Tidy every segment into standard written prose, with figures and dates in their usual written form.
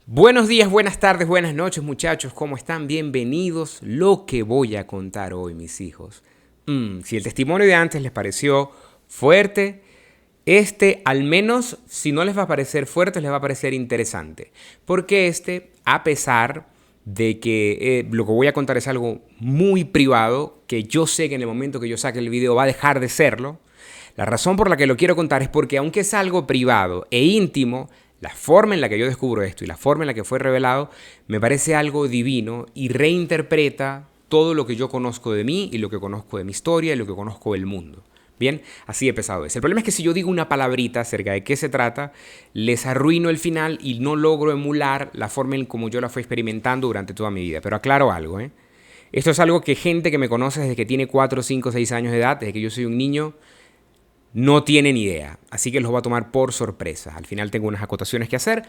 Buenos días, buenas tardes, buenas noches, muchachos. ¿Cómo están? Bienvenidos. Lo que voy a contar hoy, mis hijos. Si el testimonio de antes les pareció fuerte, al menos, si no les va a parecer fuerte, les va a parecer interesante. Porque a pesar de que lo que voy a contar es algo muy privado, que yo sé que en el momento que yo saque el video va a dejar de serlo, la razón por la que lo quiero contar es porque aunque es algo privado e íntimo, la forma en la que yo descubro esto y la forma en la que fue revelado me parece algo divino y reinterpreta todo lo que yo conozco de mí y lo que conozco de mi historia y lo que conozco del mundo. Bien, así de pesado es. El problema es que si yo digo una palabrita acerca de qué se trata, les arruino el final y no logro emular la forma en como yo la fui experimentando durante toda mi vida. Pero aclaro algo, ¿eh? Esto es algo que gente que me conoce desde que tiene 4, 5, 6 años de edad, desde que yo soy un niño, no tienen idea, así que los voy a tomar por sorpresa. Al final tengo unas acotaciones que hacer,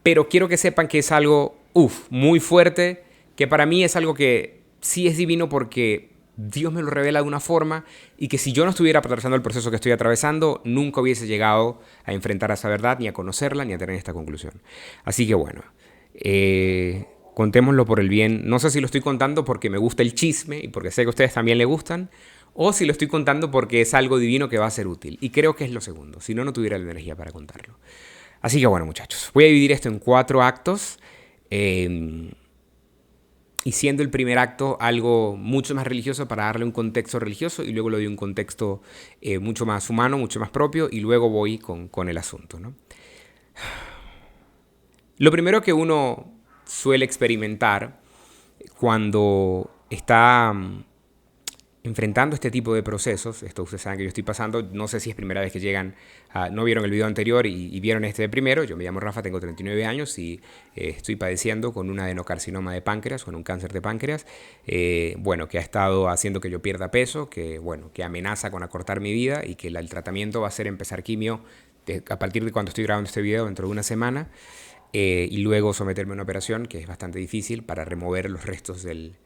pero quiero que sepan que es algo, muy fuerte, que para mí es algo que sí es divino porque Dios me lo revela de una forma y que si yo no estuviera atravesando el proceso que estoy atravesando, nunca hubiese llegado a enfrentar a esa verdad, ni a conocerla, ni a tener esta conclusión. Así que bueno, contémoslo por el bien. No sé si lo estoy contando porque me gusta el chisme y porque sé que a ustedes también le gustan, o si lo estoy contando porque es algo divino que va a ser útil. Y creo que es lo segundo, si no, no tuviera la energía para contarlo. Así que bueno, muchachos, voy a dividir esto en 4 actos. Y siendo el primer acto algo mucho más religioso para darle un contexto religioso y luego le doy un contexto mucho más humano, mucho más propio y luego voy con el asunto, ¿no? Lo primero que uno suele experimentar cuando está enfrentando este tipo de procesos, esto ustedes saben que yo estoy pasando, no sé si es primera vez que llegan, no vieron el video anterior y vieron este de primero, yo me llamo Rafa, tengo 39 años y estoy padeciendo con un adenocarcinoma de páncreas, con un cáncer de páncreas, bueno, que ha estado haciendo que yo pierda peso, que bueno, que amenaza con acortar mi vida y que el tratamiento va a ser empezar quimio a partir de cuando estoy grabando este video, dentro de una semana, y luego someterme a una operación que es bastante difícil para remover los restos del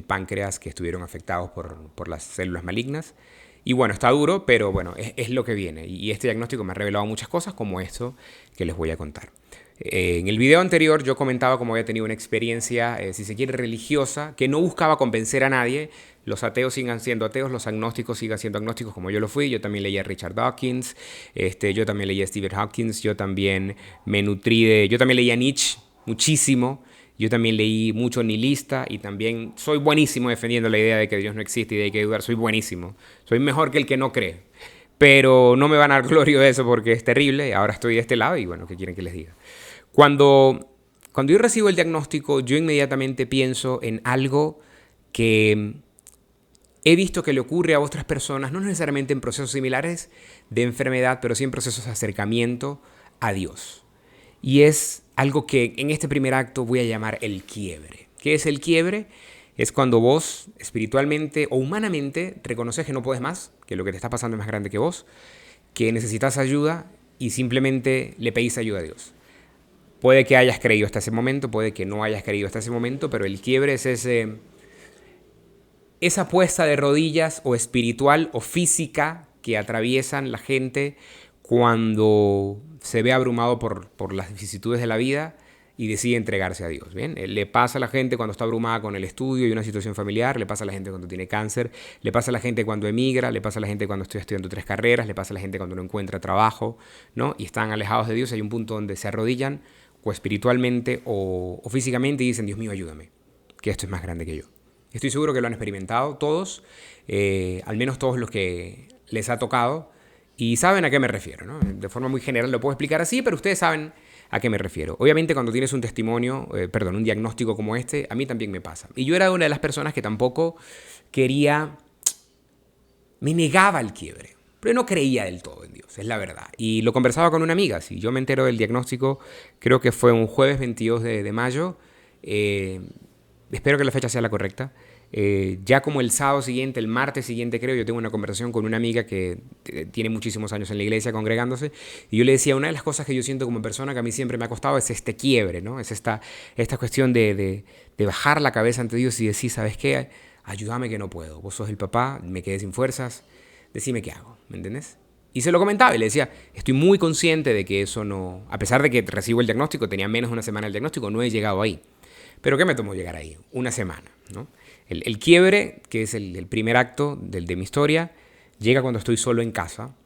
páncreas que estuvieron afectados por las células malignas. Y bueno, está duro, pero bueno, es lo que viene. Y este diagnóstico me ha revelado muchas cosas, como esto que les voy a contar. En el video anterior yo comentaba cómo había tenido una experiencia, si se quiere, religiosa, que no buscaba convencer a nadie. Los ateos sigan siendo ateos, los agnósticos sigan siendo agnósticos como yo lo fui. Yo también leía a Richard Dawkins, yo también leía a Stephen Hawking, yo también me nutrí yo también leía a Nietzsche muchísimo. Yo también leí mucho nihilista y también soy buenísimo defendiendo la idea de que Dios no existe y de que hay que dudar. Soy buenísimo. Soy mejor que el que no cree. Pero no me van a dar gloria de eso porque es terrible. Ahora estoy de este lado y bueno, ¿qué quieren que les diga? Cuando yo recibo el diagnóstico, yo inmediatamente pienso en algo que he visto que le ocurre a otras personas, no necesariamente en procesos similares de enfermedad, pero sí en procesos de acercamiento a Dios. Y es algo que en este primer acto voy a llamar el quiebre. ¿Qué es el quiebre? Es cuando vos, espiritualmente o humanamente, reconoces que no puedes más, que lo que te está pasando es más grande que vos, que necesitas ayuda y simplemente le pedís ayuda a Dios. Puede que hayas creído hasta ese momento, puede que no hayas creído hasta ese momento, pero el quiebre es esa puesta de rodillas o espiritual o física que atraviesan la gente cuando se ve abrumado por las vicisitudes de la vida y decide entregarse a Dios. ¿Bien? Le pasa a la gente cuando está abrumada con el estudio y una situación familiar, le pasa a la gente cuando tiene cáncer, le pasa a la gente cuando emigra, le pasa a la gente cuando está estudiando 3 carreras, le pasa a la gente cuando no encuentra trabajo, ¿no? Y están alejados de Dios. Hay un punto donde se arrodillan o espiritualmente o físicamente y dicen, Dios mío, ayúdame, que esto es más grande que yo. Estoy seguro que lo han experimentado todos, al menos todos los que les ha tocado, y saben a qué me refiero, ¿no? De forma muy general lo puedo explicar así, pero ustedes saben a qué me refiero. Obviamente cuando tienes un testimonio, un diagnóstico como este, a mí también me pasa. Y yo era una de las personas que tampoco me negaba al quiebre, pero no creía del todo en Dios, es la verdad. Y lo conversaba con una amiga, si yo me entero del diagnóstico, creo que fue un jueves 22 de mayo, espero que la fecha sea la correcta. Ya como el sábado siguiente, el martes siguiente creo, yo tengo una conversación con una amiga que tiene muchísimos años en la iglesia congregándose y yo le decía, una de las cosas que yo siento como persona que a mí siempre me ha costado es este quiebre, ¿no? Es esta cuestión de bajar la cabeza ante Dios y decir, ¿sabes qué? Ayúdame que no puedo, vos sos el papá, me quedé sin fuerzas, decime qué hago, ¿me entendés? Y se lo comentaba y le decía, estoy muy consciente de que eso no, a pesar de que recibo el diagnóstico, tenía menos de una semana el diagnóstico, no he llegado ahí. Pero ¿qué me tomó llegar ahí? Una semana, ¿no? El quiebre, que es el primer acto de mi historia, llega cuando estoy solo en casa.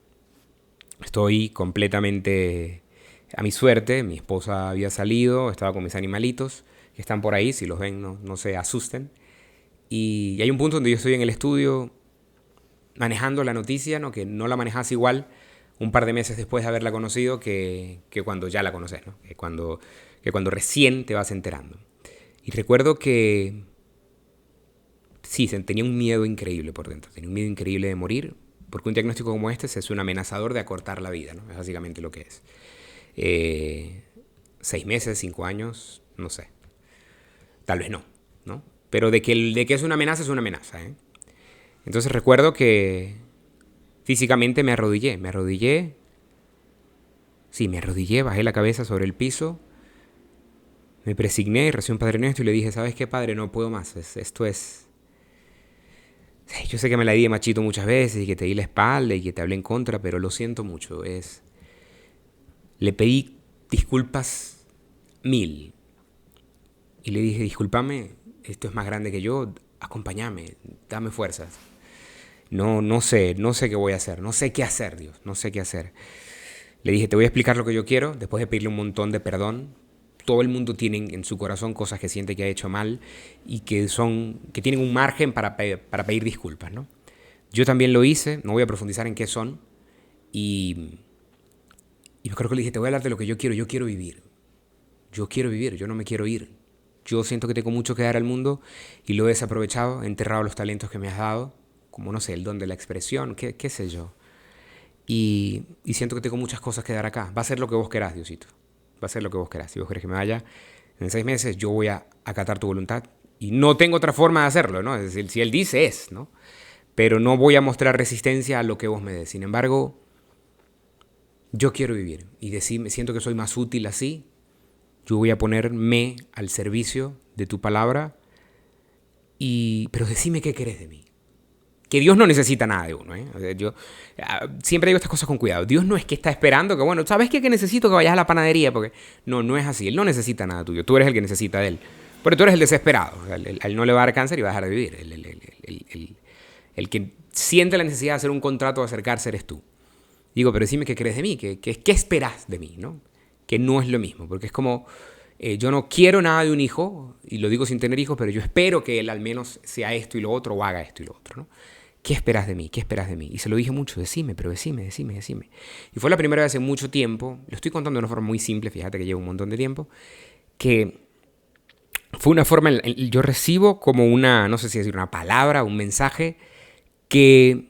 Estoy completamente a mi suerte. Mi esposa había salido, estaba con mis animalitos, que están por ahí, si los ven no se asusten. Y hay un punto donde yo estoy en el estudio manejando la noticia, ¿no? Que no la manejas igual un par de meses después de haberla conocido que cuando ya la conoces, ¿no? Que cuando recién te vas enterando. Y recuerdo que sí, tenía un miedo increíble por dentro. Tenía un miedo increíble de morir, porque un diagnóstico como este es un amenazador de acortar la vida, ¿no? Es básicamente lo que es. 6 meses, 5 años, no sé. Tal vez no, ¿no? Pero de que es una amenaza, es una amenaza, ¿eh? Entonces recuerdo que físicamente me arrodillé. Sí, me arrodillé, bajé la cabeza sobre el piso. Me presigné, recé un Padre Nuestro y le dije, ¿sabes qué, Padre? No puedo más. Esto es... Yo sé que me la di de machito muchas veces y que te di la espalda y que te hablé en contra, pero lo siento mucho. Le pedí disculpas 1000. Y le dije, discúlpame, esto es más grande que yo, acompáñame, dame fuerzas. No sé qué voy a hacer, no sé qué hacer, Dios, no sé qué hacer. Le dije, te voy a explicar lo que yo quiero, después de pedirle un montón de perdón. Todo el mundo tiene en su corazón cosas que siente que ha hecho mal y que tienen un margen para pedir disculpas, ¿no? Yo también lo hice, no voy a profundizar en qué son. Y me acuerdo que le dije, te voy a hablar de lo que yo quiero vivir. Yo quiero vivir, yo no me quiero ir. Yo siento que tengo mucho que dar al mundo y lo he desaprovechado, he enterrado los talentos que me has dado, como no sé, el don de la expresión, qué sé yo. Y siento que tengo muchas cosas que dar acá. Va a ser lo que vos querás, Diosito. Va a ser lo que vos querás. Si vos querés que me vaya en 6 meses, yo voy a acatar tu voluntad. Y no tengo otra forma de hacerlo, ¿no? Es decir, si él dice, es, ¿no? Pero no voy a mostrar resistencia a lo que vos me des. Sin embargo, yo quiero vivir. Y decirme, siento que soy más útil así. Yo voy a ponerme al servicio de tu palabra. Pero decime qué querés de mí. Que Dios no necesita nada de uno, ¿eh? O sea, yo siempre digo estas cosas con cuidado. Dios no es que está esperando que, bueno, ¿sabes qué? Que necesito que vayas a la panadería. Porque no es así. Él no necesita nada tuyo. Tú eres el que necesita de él. Pero tú eres el desesperado. O sea, él no le va a dar cáncer y va a dejar de vivir. El que siente la necesidad de hacer un contrato, de acercarse, eres tú. Digo, pero decime qué crees de mí. ¿Qué esperás de mí, no? Que no es lo mismo. Porque es como... yo no quiero nada de un hijo, y lo digo sin tener hijos, pero yo espero que él al menos sea esto y lo otro, o haga esto y lo otro, ¿no? ¿Qué esperas de mí? ¿Qué esperas de mí? Y se lo dije mucho, decime. Y fue la primera vez en mucho tiempo, lo estoy contando de una forma muy simple, fíjate que lleva un montón de tiempo, que fue una forma, yo recibo como una, no sé si decir una palabra, un mensaje, que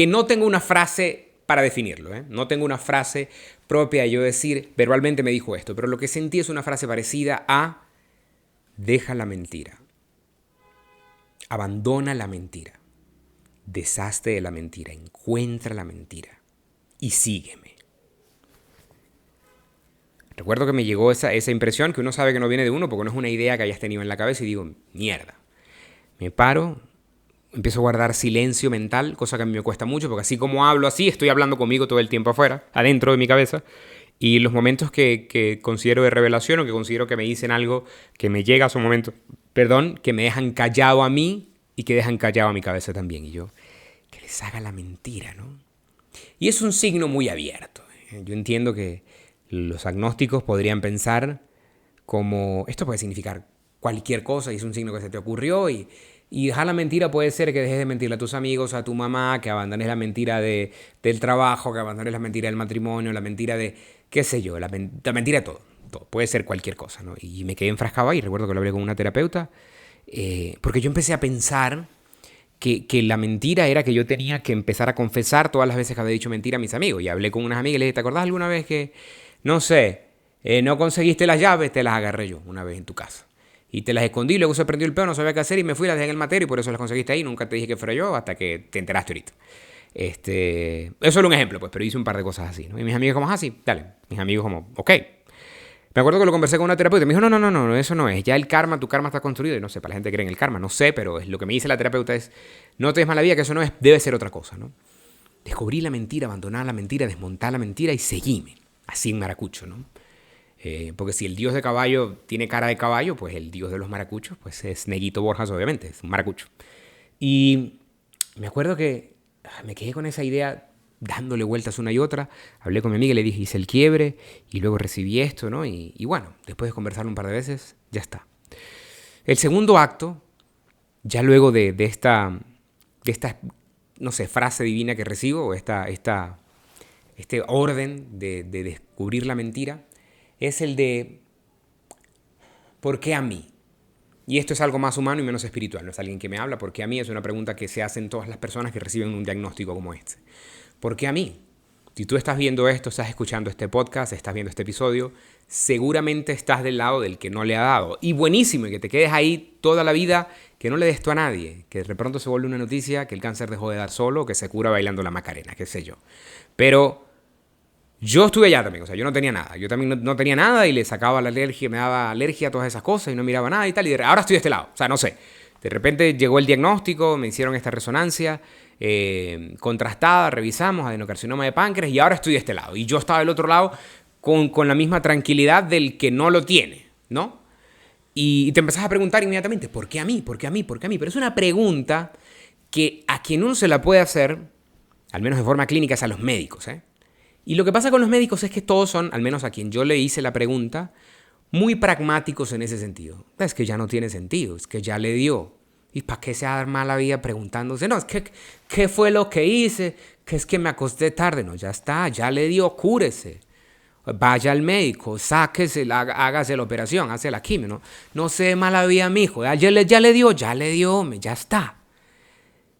no tengo una frase para definirlo, ¿eh? No tengo una frase propia de yo decir, verbalmente me dijo esto, pero lo que sentí es una frase parecida a, deja la mentira. Abandona la mentira, deshazte de la mentira, encuentra la mentira y sígueme. Recuerdo que me llegó esa impresión que uno sabe que no viene de uno porque no es una idea que hayas tenido en la cabeza y digo, mierda. Me paro, empiezo a guardar silencio mental, cosa que a mí me cuesta mucho porque así como hablo así, estoy hablando conmigo todo el tiempo afuera, adentro de mi cabeza. Y los momentos que considero de revelación o que considero que me dicen algo que me llega a su momento, que me dejan callado a mí y que dejan callado a mi cabeza también. Y yo, que les haga la mentira, ¿no? Y es un signo muy abierto. Yo entiendo que los agnósticos podrían pensar como, esto puede significar cualquier cosa y es un signo que se te ocurrió y dejar la mentira puede ser que dejes de mentirle a tus amigos, a tu mamá, que abandones la mentira del trabajo, que abandones la mentira del matrimonio, la mentira de, qué sé yo, la mentira de todo. Puede ser cualquier cosa, ¿no? Y me quedé enfrascado ahí, recuerdo que lo hablé con una terapeuta, porque yo empecé a pensar que la mentira era que yo tenía que empezar a confesar todas las veces que había dicho mentira a mis amigos. Y hablé con unas amigas y les dije, ¿te acordás alguna vez que, no sé, no conseguiste las llaves? Te las agarré yo una vez en tu casa. Y te las escondí, luego se prendió el pedo, no sabía qué hacer y me fui, las dejé en el matero y por eso las conseguiste ahí. Nunca te dije que fuera yo hasta que te enteraste ahorita. Eso es un ejemplo, pues, pero hice un par de cosas así, ¿no? Y mis amigos como, sí, dale. Mis amigos como, ok. Me acuerdo que lo conversé con una terapeuta y me dijo, no, eso no es. Ya el karma, tu karma está construido. Y no sé, para la gente que cree en el karma, no sé, pero lo que me dice la terapeuta es, no te des mala vida, que eso no es, debe ser otra cosa, ¿no? descubrí la mentira, abandonar la mentira, desmontar la mentira y seguíme. Así en maracucho, ¿no? Porque si el dios de caballo tiene cara de caballo, pues el dios de los maracuchos pues es Neguito Borjas, obviamente, es un maracucho. Y me acuerdo que me quedé con esa idea dándole vueltas una y otra. Hablé con mi amiga y le dije, hice el quiebre y luego recibí esto, ¿no? Y bueno, después de conversarlo un par de veces, ya está. El segundo acto, ya luego de esta, no sé, frase divina que recibo, o este orden de descubrir la mentira, es el de ¿por qué a mí? Y esto es algo más humano y menos espiritual, no es alguien que me habla, ¿por qué a mí? Es una pregunta que se hacen todas las personas que reciben un diagnóstico como este. ¿Por qué a mí? Si tú estás viendo esto, estás escuchando este podcast, estás viendo este episodio, seguramente estás del lado del que no le ha dado. Y buenísimo, y que te quedes ahí toda la vida, que no le des tú a nadie, que de pronto se vuelve una noticia que el cáncer dejó de dar solo, que se cura bailando la Macarena, qué sé yo. Pero yo estuve allá también, o sea, yo no tenía nada. Yo también no tenía nada y le sacaba la alergia, me daba alergia a todas esas cosas y no miraba nada y tal. Y ahora estoy de este lado, o sea, no sé. De repente llegó el diagnóstico, me hicieron esta resonancia contrastada, revisamos adenocarcinoma de páncreas y ahora estoy de este lado. Y yo estaba del otro lado con la misma tranquilidad del que no lo tiene, ¿no? Y te empezás a preguntar inmediatamente, ¿por qué a mí? ¿Por qué a mí? ¿Por qué a mí? Pero es una pregunta que a quien uno se la puede hacer, al menos de forma clínica, es a los médicos, ¿eh? Y lo que pasa con los médicos es que todos son, al menos a quien yo le hice la pregunta, muy pragmáticos en ese sentido. Es que ya no tiene sentido, es que ya le dio. ¿Y para qué se arma la vida preguntándose? No, es que, ¿qué fue lo que hice? Que es que me acosté tarde. No, ya está, ya le dio, cúrese. Vaya al médico, sáquese, hágase la operación, hace la quimio. No se dé mala vida, mijo. Ya le dio, ya está.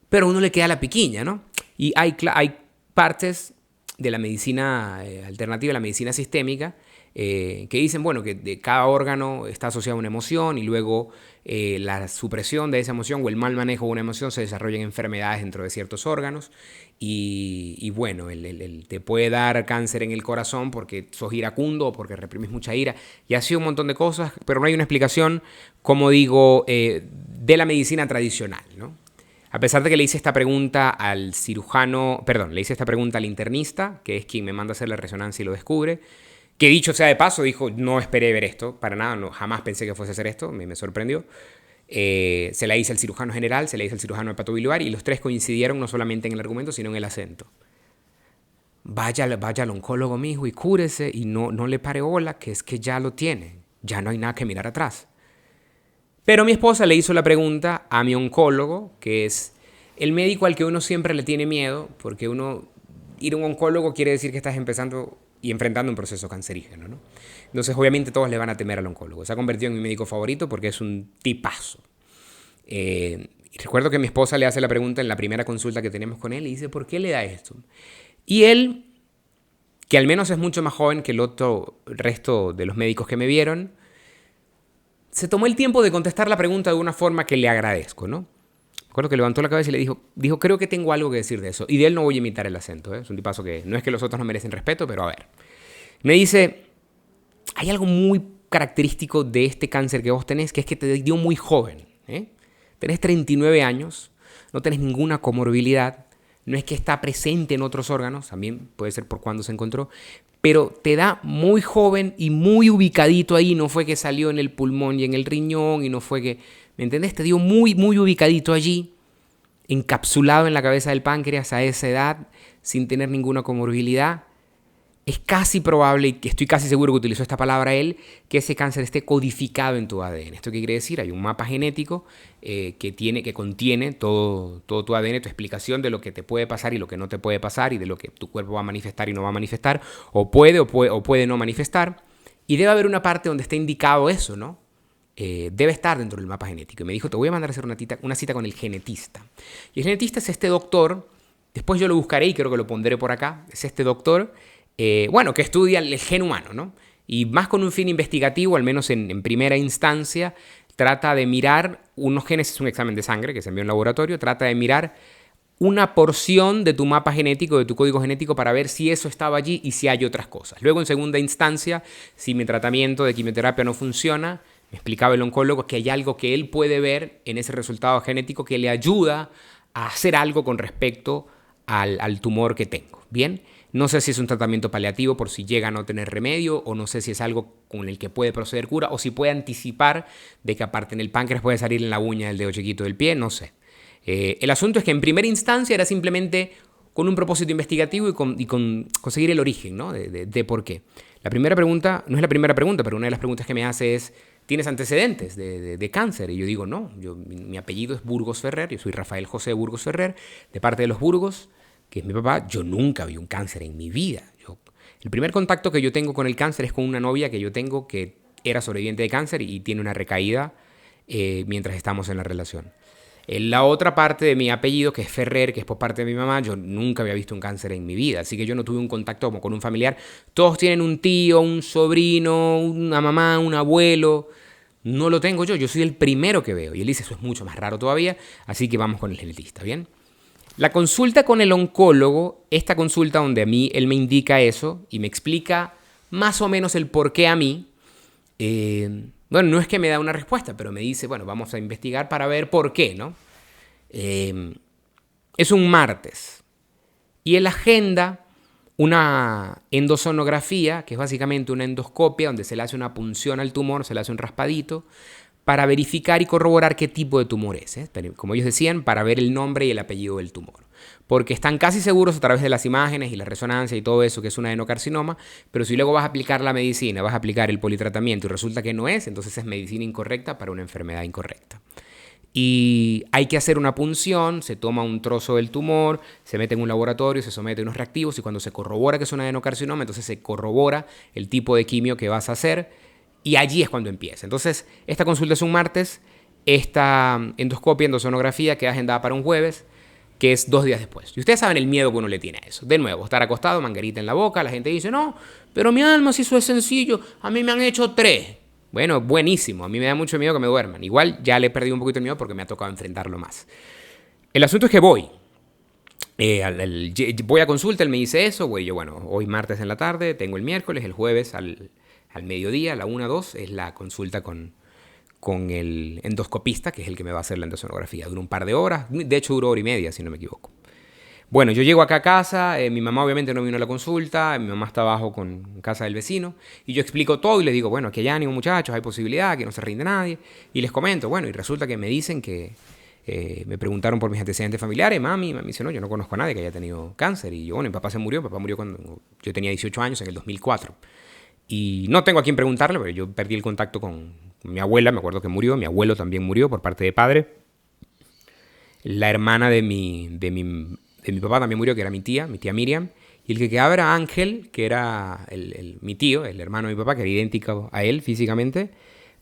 Pero a uno le queda la piquiña, ¿no? Y hay partes de la medicina alternativa, la medicina sistémica, que dicen, bueno, que de cada órgano está asociado a una emoción y luego la supresión de esa emoción o el mal manejo de una emoción se desarrollan enfermedades dentro de ciertos órganos y bueno, te puede dar cáncer en el corazón porque sos iracundo o porque reprimes mucha ira y así un montón de cosas, pero no hay una explicación, como digo, de la medicina tradicional, ¿no? A pesar de que le hice esta pregunta al cirujano, perdón, le hice esta pregunta al internista, que es quien me manda a hacer la resonancia y lo descubre, que dicho sea de paso, dijo, no esperé ver esto, para nada, no, jamás pensé que fuese a hacer esto, me sorprendió. Se la hice al cirujano general, se la hice al cirujano hepatobiliar y los tres coincidieron no solamente en el argumento, sino en el acento. Vaya al oncólogo, mijo, y cúrese y no le pare bola, que es que ya lo tiene, ya no hay nada que mirar atrás. Pero mi esposa le hizo la pregunta a mi oncólogo, que es el médico al que uno siempre le tiene miedo, porque ir a un oncólogo quiere decir que estás empezando y enfrentando un proceso cancerígeno, ¿no? Entonces, obviamente, todos le van a temer al oncólogo. Se ha convertido en mi médico favorito porque es un tipazo. Y recuerdo que mi esposa le hace la pregunta en la primera consulta que tenemos con él y dice, ¿por qué le da esto? Y él, que al menos es mucho más joven que el resto de los médicos que me vieron, se tomó el tiempo de contestar la pregunta de una forma que le agradezco, ¿no? Recuerdo que levantó la cabeza y le dijo, creo que tengo algo que decir de eso. Y de él no voy a imitar el acento, ¿eh? Es un tipazo que no es que los otros no merecen respeto, pero a ver. Me dice, hay algo muy característico de este cáncer que vos tenés, que es que te dio muy joven, ¿eh? Tenés 39 años, no tenés ninguna comorbilidad, no es que está presente en otros órganos, también puede ser por cuándo se encontró, pero te da muy joven y muy ubicadito ahí, no fue que salió en el pulmón y en el riñón, y no fue que, ¿me entendés? Te dio muy, muy ubicadito allí, encapsulado en la cabeza del páncreas a esa edad, sin tener ninguna comorbilidad. Es casi probable, y estoy casi seguro que utilizó esta palabra él, que ese cáncer esté codificado en tu ADN. ¿Esto qué quiere decir? Hay un mapa genético que contiene todo tu ADN, tu explicación de lo que te puede pasar y lo que no te puede pasar y de lo que tu cuerpo va a manifestar y no va a manifestar, o puede no manifestar. Y debe haber una parte donde esté indicado eso, ¿no? Debe estar dentro del mapa genético. Y me dijo, te voy a mandar a hacer una cita con el genetista. Y el genetista es este doctor, después yo lo buscaré y creo que lo pondré por acá, es este doctor que estudia el gen humano, ¿no? Y más con un fin investigativo, al menos en primera instancia, trata de mirar unos genes, es un examen de sangre que se envió en laboratorio, trata de mirar una porción de tu mapa genético, de tu código genético, para ver si eso estaba allí y si hay otras cosas. Luego, en segunda instancia, si mi tratamiento de quimioterapia no funciona, me explicaba el oncólogo que hay algo que él puede ver en ese resultado genético que le ayuda a hacer algo con respecto al tumor que tengo. Bien, no sé si es un tratamiento paliativo por si llega a no tener remedio, o no sé si es algo con el que puede proceder cura, o si puede anticipar de que aparte en el páncreas puede salir en la uña del dedo chiquito del pie, no sé. El asunto es que en primera instancia era simplemente con un propósito investigativo y con conseguir el origen, ¿no? de por qué. La primera pregunta, no es la primera pregunta, pero una de las preguntas que me hace es: ¿tienes antecedentes de cáncer? Y yo digo, no, mi apellido es Burgos Ferrer, yo soy Rafael José Burgos Ferrer, de parte de los Burgos, que es mi papá. Yo nunca vi un cáncer en mi vida. El primer contacto que yo tengo con el cáncer es con una novia que yo tengo que era sobreviviente de cáncer y tiene una recaída mientras estamos en la relación. En la otra parte de mi apellido, que es Ferrer, que es por parte de mi mamá, yo nunca había visto un cáncer en mi vida, así que yo no tuve un contacto como con un familiar. Todos tienen un tío, un sobrino, una mamá, un abuelo. No lo tengo yo soy el primero que veo. Y él dice, eso es mucho más raro todavía, así que vamos con el genetista, ¿bien? La consulta con el oncólogo, esta consulta donde a mí él me indica eso y me explica más o menos el por qué a mí, bueno, no es que me da una respuesta, pero me dice, bueno, vamos a investigar para ver por qué, ¿no? Es un martes. Y en la agenda una endosonografía, que es básicamente una endoscopia donde se le hace una punción al tumor, se le hace un raspadito, para verificar y corroborar qué tipo de tumor es. Como ellos decían, para ver el nombre y el apellido del tumor. Porque están casi seguros a través de las imágenes y la resonancia y todo eso que es un adenocarcinoma, pero si luego vas a aplicar la medicina, vas a aplicar el politratamiento y resulta que no es, entonces es medicina incorrecta para una enfermedad incorrecta. Y hay que hacer una punción, se toma un trozo del tumor, se mete en un laboratorio, se somete a unos reactivos y cuando se corrobora que es un adenocarcinoma, entonces se corrobora el tipo de quimio que vas a hacer y allí es cuando empieza. Entonces, esta consulta es un martes, esta endoscopia, endosonografía queda agendada para un jueves, que es 2 días después. Y ustedes saben el miedo que uno le tiene a eso. De nuevo, estar acostado, manguerita en la boca, la gente dice, no, pero mi alma, si eso es sencillo, a mí me han hecho 3. Bueno, buenísimo, a mí me da mucho miedo que me duerman. Igual ya le he perdido un poquito el miedo porque me ha tocado enfrentarlo más. El asunto es que voy. Voy a consulta, él me dice eso, güey, yo bueno, hoy martes en la tarde, tengo el miércoles, el jueves al mediodía, a la 1, 2, es la consulta con el endoscopista, que es el que me va a hacer la endosonografía. Dura un par de horas, de hecho duró 1 hora y media, si no me equivoco. Bueno, yo llego acá a casa, mi mamá obviamente no vino a la consulta, mi mamá está abajo con casa del vecino, y yo explico todo y les digo, bueno, aquí hay ánimo muchachos, hay posibilidad, que no se rinde nadie, y les comento, bueno, y resulta que me dicen que me preguntaron por mis antecedentes familiares, mami dice, no, yo no conozco a nadie que haya tenido cáncer, y yo, bueno, mi papá murió cuando yo tenía 18 años, en el 2004, y no tengo a quién preguntarle, pero yo perdí el contacto con mi abuela, me acuerdo que murió, mi abuelo también murió por parte de padre, la hermana de mi papá también murió, que era mi tía Miriam, y el que quedaba era Ángel, que era mi tío, el hermano de mi papá, que era idéntico a él físicamente,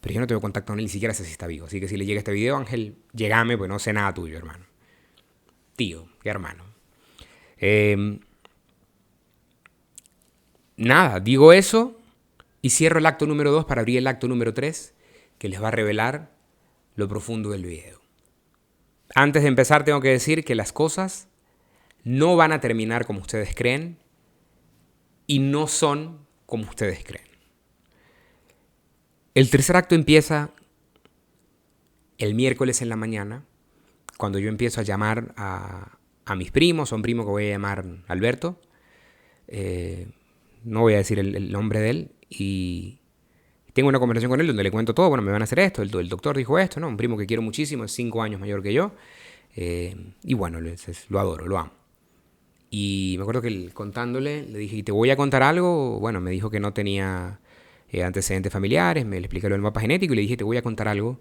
pero yo no tengo contacto con él, ni siquiera sé si está vivo, así que si le llega este video, Ángel, llégame, pues no sé nada tuyo, hermano. Tío, qué hermano. Nada, digo eso y cierro el acto número 2 para abrir el acto número 3, que les va a revelar lo profundo del video. Antes de empezar tengo que decir que las cosas no van a terminar como ustedes creen y no son como ustedes creen. El tercer acto empieza el miércoles en la mañana, cuando yo empiezo a llamar a mis primos, a un primo que voy a llamar Alberto, no voy a decir el nombre de él, y tengo una conversación con él donde le cuento todo, bueno, me van a hacer esto, el doctor dijo esto, ¿no? Un primo que quiero muchísimo, es 5 años mayor que yo, y bueno, lo adoro, lo amo. Y me acuerdo que contándole, le dije, ¿y te voy a contar algo? Bueno, me dijo que no tenía antecedentes familiares, me le expliqué lo del mapa genético y le dije, te voy a contar algo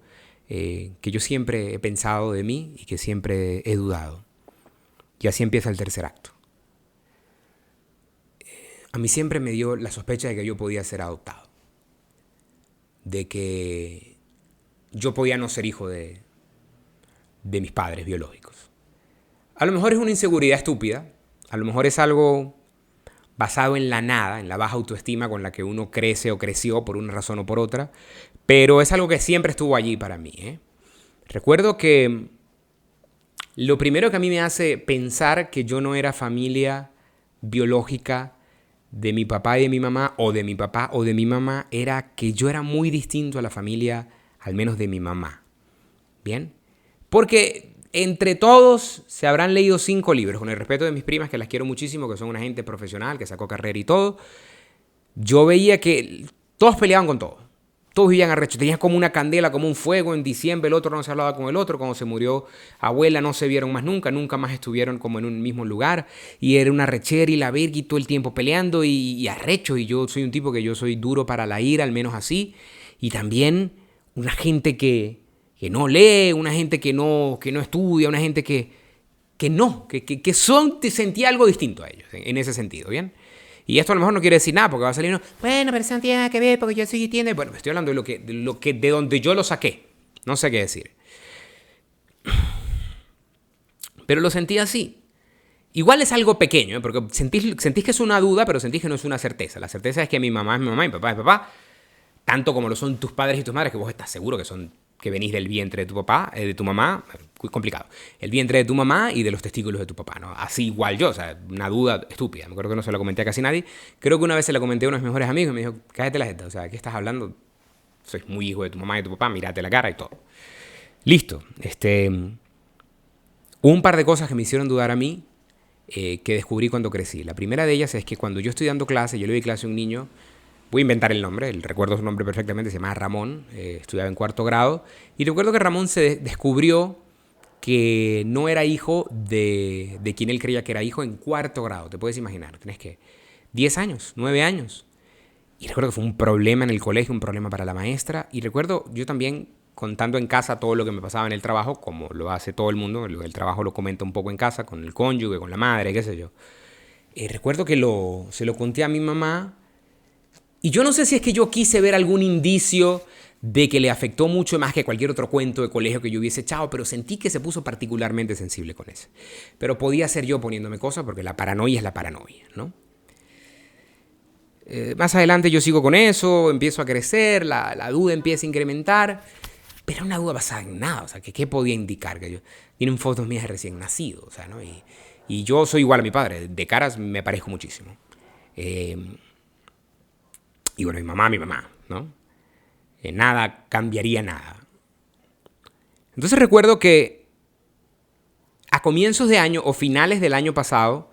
que yo siempre he pensado de mí y que siempre he dudado. Y así empieza el tercer acto. A mí siempre me dio la sospecha de que yo podía ser adoptado. De que yo podía no ser hijo de mis padres biológicos. A lo mejor es una inseguridad estúpida, a lo mejor es algo basado en la nada, en la baja autoestima con la que uno crece o creció por una razón o por otra, pero es algo que siempre estuvo allí para mí. Recuerdo que lo primero que a mí me hace pensar que yo no era familia biológica de mi papá y de mi mamá, o de mi papá o de mi mamá, era que yo era muy distinto a la familia, al menos de mi mamá. ¿Bien? Porque entre todos se habrán leído 5 libros, con el respeto de mis primas, que las quiero muchísimo, que son una gente profesional, que sacó carrera y todo. Yo veía que todos peleaban con todo. Todos vivían arrechos. Tenían como una candela, como un fuego. En diciembre el otro no se hablaba con el otro. Cuando se murió abuela no se vieron más nunca. Nunca más estuvieron como en un mismo lugar. Y era una rechera y la verga y todo el tiempo peleando y arrecho. Y yo soy un tipo que yo soy duro para la ira, al menos así. Y también una gente que no lee, una gente que no estudia, una gente que sentía algo distinto a ellos en ese sentido, ¿bien? Y esto a lo mejor no quiere decir nada, porque va a salir uno, bueno, pero eso no tiene nada que ver, porque yo soy tienda. Bueno, estoy hablando de donde yo lo saqué. No sé qué decir. Pero lo sentí así. Igual es algo pequeño, porque sentís que es una duda, pero sentís que no es una certeza. La certeza es que mi mamá es mi mamá y mi papá es papá, tanto como lo son tus padres y tus madres, que vos estás seguro que venís del vientre de tu papá, de tu mamá, muy complicado, el vientre de tu mamá y de los testículos de tu papá, ¿no? Así igual yo, o sea, una duda estúpida. Me acuerdo que no se la comenté a casi nadie. Creo que una vez se la comenté a unos de mis mejores amigos y me dijo, cállate la jeta, o sea, ¿qué estás hablando? Sois muy hijo de tu mamá y de tu papá, mírate la cara y todo. Listo. Hubo un par de cosas que me hicieron dudar a mí, que descubrí cuando crecí. La primera de ellas es que cuando yo estoy dando clase, yo le doy clase a un niño. Voy a inventar el nombre, recuerdo su nombre perfectamente, se llama Ramón, estudiaba en 4º grado, y recuerdo que Ramón se descubrió que no era hijo de quien él creía que era hijo en 4º grado, te puedes imaginar, tenés que 10 años, 9 años, y recuerdo que fue un problema en el colegio, un problema para la maestra, y recuerdo yo también contando en casa todo lo que me pasaba en el trabajo, como lo hace todo el mundo, el trabajo lo comento un poco en casa, con el cónyuge, con la madre, qué sé yo. Recuerdo que se lo conté a mi mamá. Y yo no sé si es que yo quise ver algún indicio de que le afectó mucho más que cualquier otro cuento de colegio que yo hubiese echado, pero sentí que se puso particularmente sensible con ese. Pero podía ser yo poniéndome cosas porque la paranoia es la paranoia, ¿no? Más adelante yo sigo con eso, empiezo a crecer, la duda empieza a incrementar, pero una duda basada en nada, o sea, ¿qué podía indicar? Que yo tienen fotos mías de recién nacido, o sea, ¿no? Y yo soy igual a mi padre, de caras me parezco muchísimo. Y bueno, mi mamá, ¿no? Nada cambiaría nada. Entonces recuerdo que a comienzos de año o finales del año pasado,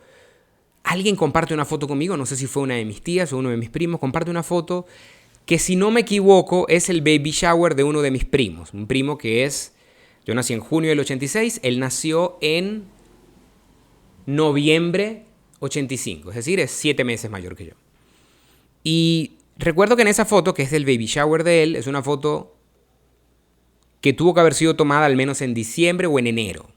alguien comparte una foto conmigo, no sé si fue una de mis tías o uno de mis primos, comparte una foto que, si no me equivoco, es el baby shower de uno de mis primos. Un primo que yo nací en junio del 86, él nació en noviembre 85, es decir, es 7 meses mayor que yo. Y recuerdo que en esa foto, que es del baby shower de él, es una foto que tuvo que haber sido tomada al menos en diciembre o en enero.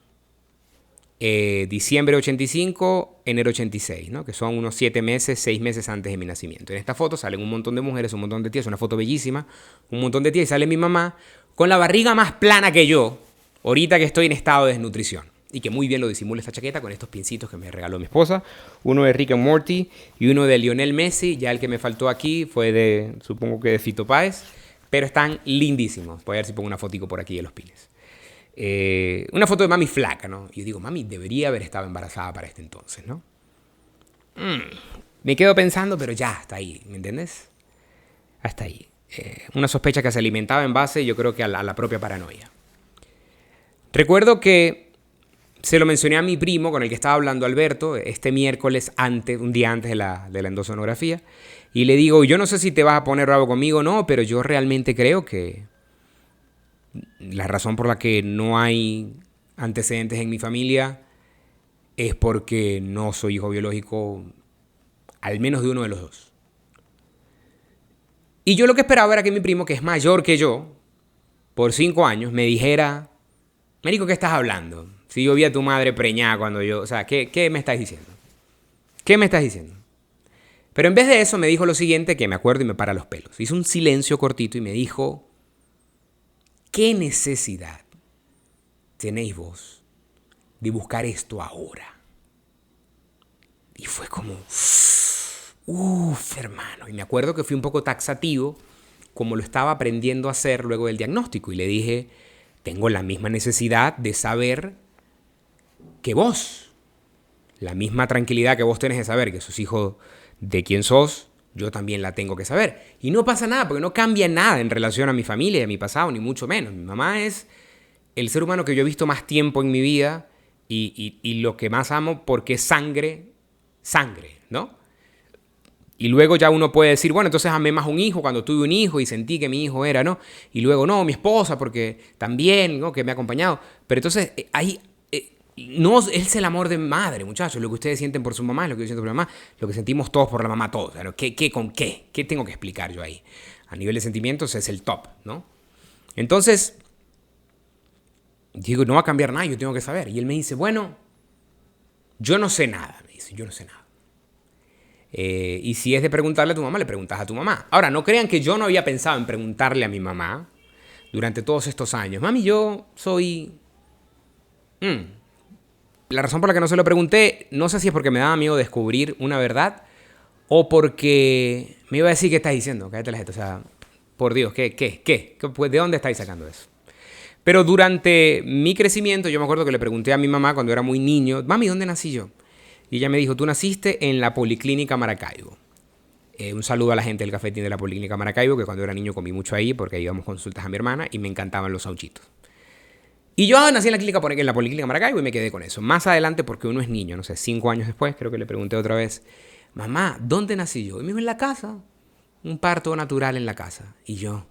Diciembre 85, enero 86, ¿no? Que son unos 7 meses, 6 meses antes de mi nacimiento. En esta foto salen un montón de mujeres, un montón de tías, una foto bellísima, un montón de tías, y sale mi mamá con la barriga más plana que yo, ahorita que estoy en estado de desnutrición. Y que muy bien lo disimula esta chaqueta con estos pincitos que me regaló mi esposa. Uno de Rick and Morty y uno de Lionel Messi. Ya el que me faltó aquí fue supongo que de Fito Páez. Pero están lindísimos. Voy a ver si pongo una fotico por aquí de los pines. Una foto de mami flaca, ¿no? Y yo digo, mami debería haber estado embarazada para este entonces, ¿no? Me quedo pensando, pero ya, hasta ahí, ¿me entiendes? Hasta ahí. Una sospecha que se alimentaba en base, yo creo que a la propia paranoia. Recuerdo que se lo mencioné a mi primo, con el que estaba hablando, Alberto, este miércoles, un día antes de la endosonografía. Y le digo, yo no sé si te vas a poner bravo conmigo o no, pero yo realmente creo que la razón por la que no hay antecedentes en mi familia es porque no soy hijo biológico, al menos de uno de los dos. Y yo lo que esperaba era que mi primo, que es mayor que yo, por 5 años, me dijera, marico, ¿qué estás hablando? Si yo vi a tu madre preñada cuando yo... O sea, ¿qué me estás diciendo? ¿Qué me estás diciendo? Pero en vez de eso me dijo lo siguiente, que me acuerdo y me para los pelos. Hizo un silencio cortito y me dijo, ¿qué necesidad tenéis vos de buscar esto ahora? Y fue como... hermano. Y me acuerdo que fui un poco taxativo, como lo estaba aprendiendo a hacer luego del diagnóstico. Y le dije, tengo la misma necesidad de saber que vos. La misma tranquilidad que vos tenés de saber que sos hijo de quien sos, yo también la tengo que saber. Y no pasa nada, porque no cambia nada en relación a mi familia y a mi pasado, ni mucho menos. Mi mamá es el ser humano que yo he visto más tiempo en mi vida y lo que más amo porque es sangre, ¿no? Y luego ya uno puede decir, bueno, entonces amé más un hijo cuando tuve un hijo y sentí que mi hijo era, ¿no? Y luego, no, mi esposa porque también, ¿no? Que me ha acompañado. Pero entonces, ahí, no es el amor de madre, muchachos. Lo que ustedes sienten por su mamá es lo que yo siento por mi mamá. Lo que sentimos todos por la mamá, todos. ¿No? ¿Con qué? ¿Qué tengo que explicar yo ahí? A nivel de sentimientos es el top, ¿no? Entonces, digo, no va a cambiar nada, yo tengo que saber. Y él me dice, bueno, yo no sé nada. Me dice, yo no sé nada. Y si es de preguntarle a tu mamá, le preguntas a tu mamá. Ahora, no crean que yo no había pensado en preguntarle a mi mamá durante todos estos años. Mami, yo soy... La razón por la que no se lo pregunté, no sé si es porque me daba miedo descubrir una verdad o porque me iba a decir qué estás diciendo. Cállate la jeta. O sea, por Dios, ¿qué? Pues, ¿de dónde estáis sacando eso? Pero durante mi crecimiento, yo me acuerdo que le pregunté a mi mamá cuando era muy niño, mami, ¿dónde nací yo? Y ella me dijo, tú naciste en la Policlínica Maracaibo. Un saludo a la gente del cafetín de la Policlínica Maracaibo, que cuando era niño comí mucho ahí porque íbamos consultas a mi hermana y me encantaban los sauchitos. Y yo nací en la Policlínica Maracaibo y me quedé con eso. Más adelante, porque uno es niño, no sé, 5 años después, creo que le pregunté otra vez, mamá, ¿dónde nací yo? Y me dijo, en la casa. Un parto natural en la casa. Y yo,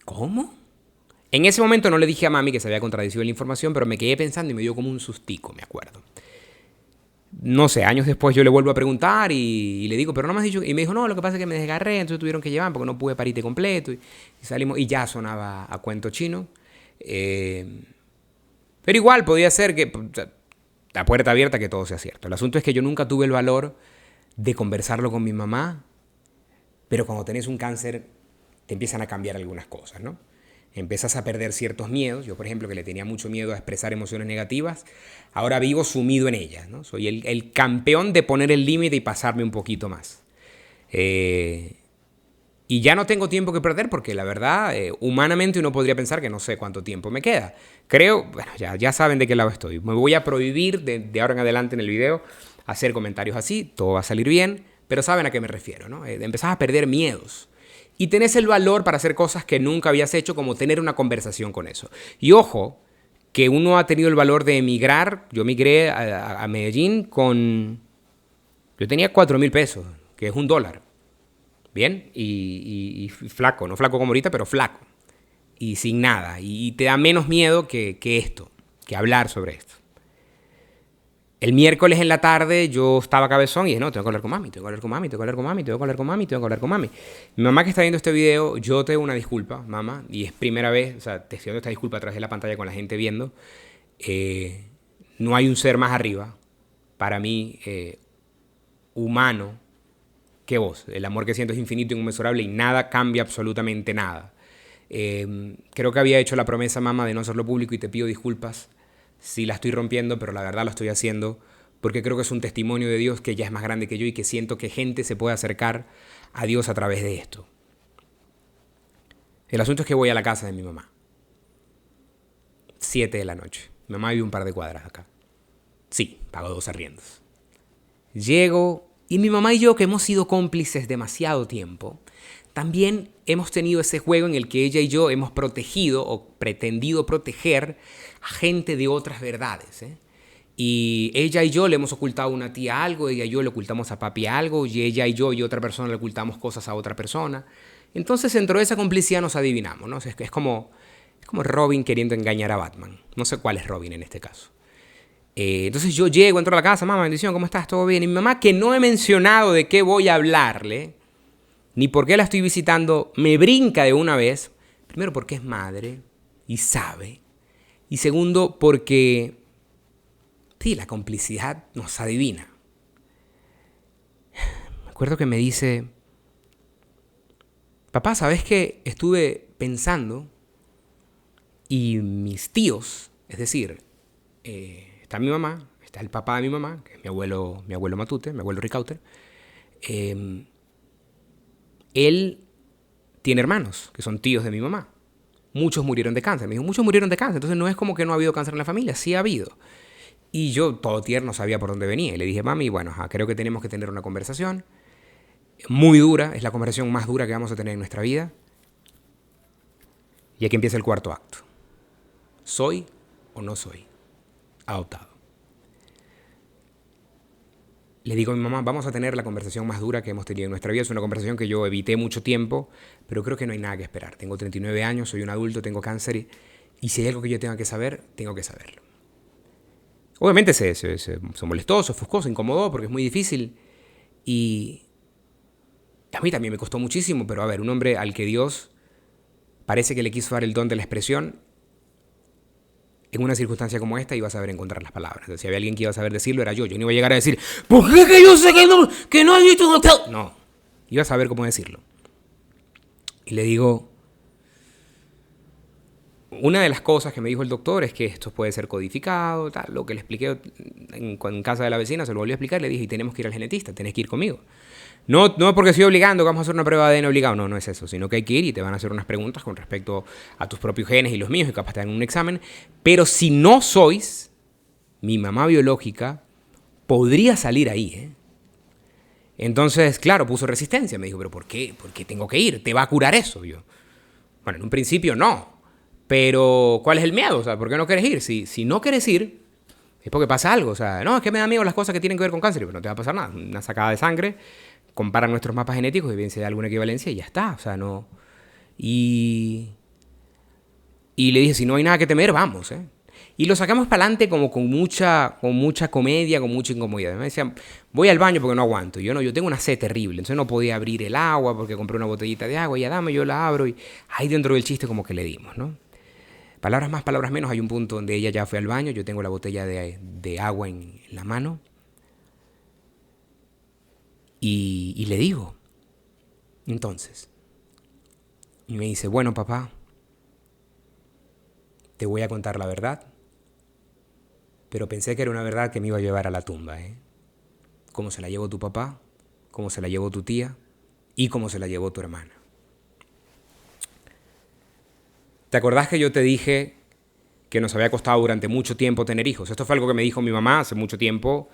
¿cómo? En ese momento no le dije a mami que se había contradecido la información, pero me quedé pensando y me dio como un sustico, me acuerdo. No sé, años después yo le vuelvo a preguntar y le digo, pero no me has dicho... Y me dijo, no, lo que pasa es que me desgarré, entonces tuvieron que llevar porque no pude parite completo. Y salimos y ya sonaba a cuento chino. Pero igual podía ser que la puerta abierta que todo sea cierto. El asunto es que yo nunca tuve el valor de conversarlo con mi mamá, pero cuando tenés un cáncer te empiezan a cambiar algunas cosas, ¿no? Empiezas a perder ciertos miedos. Yo, por ejemplo, que le tenía mucho miedo a expresar emociones negativas, ahora vivo sumido en ellas, ¿no? Soy el campeón de poner el límite y pasarme un poquito más. Y ya no tengo tiempo que perder porque la verdad, humanamente uno podría pensar que no sé cuánto tiempo me queda. Creo, bueno, ya saben de qué lado estoy. Me voy a prohibir de ahora en adelante en el video hacer comentarios así, todo va a salir bien, pero saben a qué me refiero, ¿no? Empezás a perder miedos. Y tenés el valor para hacer cosas que nunca habías hecho, como tener una conversación con eso. Y ojo, que uno ha tenido el valor de emigrar. Yo migré a Medellín con... Yo tenía 4.000 pesos, que es $1. Bien, y flaco, no flaco como ahorita, pero flaco. Y sin nada. Y te da menos miedo que esto, que hablar sobre esto. El miércoles en la tarde yo estaba cabezón y dije, no, tengo que hablar con mami, tengo que hablar con mami, tengo que hablar con mami, tengo que hablar con mami, tengo que hablar con mami. Mi mamá que está viendo este video, yo te doy una disculpa, mamá, y es primera vez, o sea, te estoy dando esta disculpa a través de la pantalla con la gente viendo. No hay un ser más arriba, para mí, humano, que vos. El amor que siento es infinito e inconmensurable y nada cambia absolutamente nada. Creo que había hecho la promesa, mamá, de no hacerlo público y te pido disculpas si la estoy rompiendo, pero la verdad lo estoy haciendo porque creo que es un testimonio de Dios que ya es más grande que yo y que siento que gente se puede acercar a Dios a través de esto. El asunto es que voy a la casa de mi mamá. 7 de la noche. Mi mamá vive un par de cuadras acá. Sí, pago 2 arriendos. Llego y mi mamá y yo, que hemos sido cómplices demasiado tiempo, también hemos tenido ese juego en el que ella y yo hemos protegido o pretendido proteger a gente de otras verdades, ¿eh? Y ella y yo le hemos ocultado a una tía algo, ella y yo le ocultamos a papi algo, y ella y yo y otra persona le ocultamos cosas a otra persona. Entonces, dentro de esa complicidad nos adivinamos, ¿no? Es como Robin queriendo engañar a Batman. No sé cuál es Robin en este caso. Entonces yo llego, entro a la casa, mamá, bendición, ¿cómo estás? ¿Todo bien? Y mi mamá, que no he mencionado de qué voy a hablarle, ni por qué la estoy visitando, me brinca de una vez. Primero, porque es madre y sabe. Y segundo, porque sí, la complicidad nos adivina. Me acuerdo que me dice, papá, ¿sabes qué? Estuve pensando y mis tíos, es decir, está mi mamá, está el papá de mi mamá, que es mi abuelo Matute, mi abuelo Ricauter. Él tiene hermanos, que son tíos de mi mamá. Muchos murieron de cáncer. Me dijo, muchos murieron de cáncer. Entonces no es como que no ha habido cáncer en la familia, sí ha habido. Y yo, todo tierno, sabía por dónde venía. Y le dije, mami, bueno, creo que tenemos que tener una conversación muy dura. Es la conversación más dura que vamos a tener en nuestra vida. Y aquí empieza el cuarto acto. ¿Soy o no soy adoptado? Le digo a mi mamá, vamos a tener la conversación más dura que hemos tenido en nuestra vida. Es una conversación que yo evité mucho tiempo, pero creo que no hay nada que esperar. Tengo 39 años, soy un adulto, tengo cáncer y si hay algo que yo tenga que saber, tengo que saberlo. Obviamente se molestó, se ofuscó, se incomodó porque es muy difícil. Y a mí también me costó muchísimo, pero a ver, un hombre al que Dios parece que le quiso dar el don de la expresión, en una circunstancia como esta iba a saber encontrar las palabras. Entonces, si había alguien que iba a saber decirlo, era yo. Yo no iba a llegar a decir, ¿por qué que yo sé que no has visto un hotel? No, iba a saber cómo decirlo. Y le digo, una de las cosas que me dijo el doctor es que esto puede ser codificado, tal, lo que le expliqué en casa de la vecina, se lo volví a explicar, le dije, y tenemos que ir al genetista, tenés que ir conmigo. No porque estoy obligando, que vamos a hacer una prueba de ADN obligado, no es eso, sino que hay que ir y te van a hacer unas preguntas con respecto a tus propios genes y los míos, y capaz te dan un examen, pero si no sois mi mamá biológica, podría salir ahí, ¿eh? Entonces, claro, puso resistencia, me dijo, pero ¿por qué? ¿Por qué tengo que ir? ¿Te va a curar eso? Yo, bueno, en un principio no, pero ¿cuál es el miedo? O sea, ¿por qué no quieres ir? Si no quieres ir, es porque pasa algo, o sea, no, es que me da miedo las cosas que tienen que ver con cáncer, pero no te va a pasar nada, una sacada de sangre, comparan nuestros mapas genéticos y bien si hay alguna equivalencia y ya está, o sea, no. Y le dije, si no hay nada que temer, vamos, ¿eh? Y lo sacamos para adelante como con mucha comedia, con mucha incomodidad. Me decían, voy al baño porque no aguanto. Yo tengo una sed terrible, entonces no podía abrir el agua porque compré una botellita de agua, y ya dame, yo la abro y ahí dentro del chiste como que le dimos, ¿no? Palabras más, palabras menos, hay un punto donde ella ya fue al baño, yo tengo la botella de agua en la mano y le digo, entonces, y me dice, bueno papá, te voy a contar la verdad, pero pensé que era una verdad que me iba a llevar a la tumba, ¿eh? Cómo se la llevó tu papá, cómo se la llevó tu tía y cómo se la llevó tu hermana. ¿Te acordás que yo te dije que nos había costado durante mucho tiempo tener hijos? Esto fue algo que me dijo mi mamá hace mucho tiempo,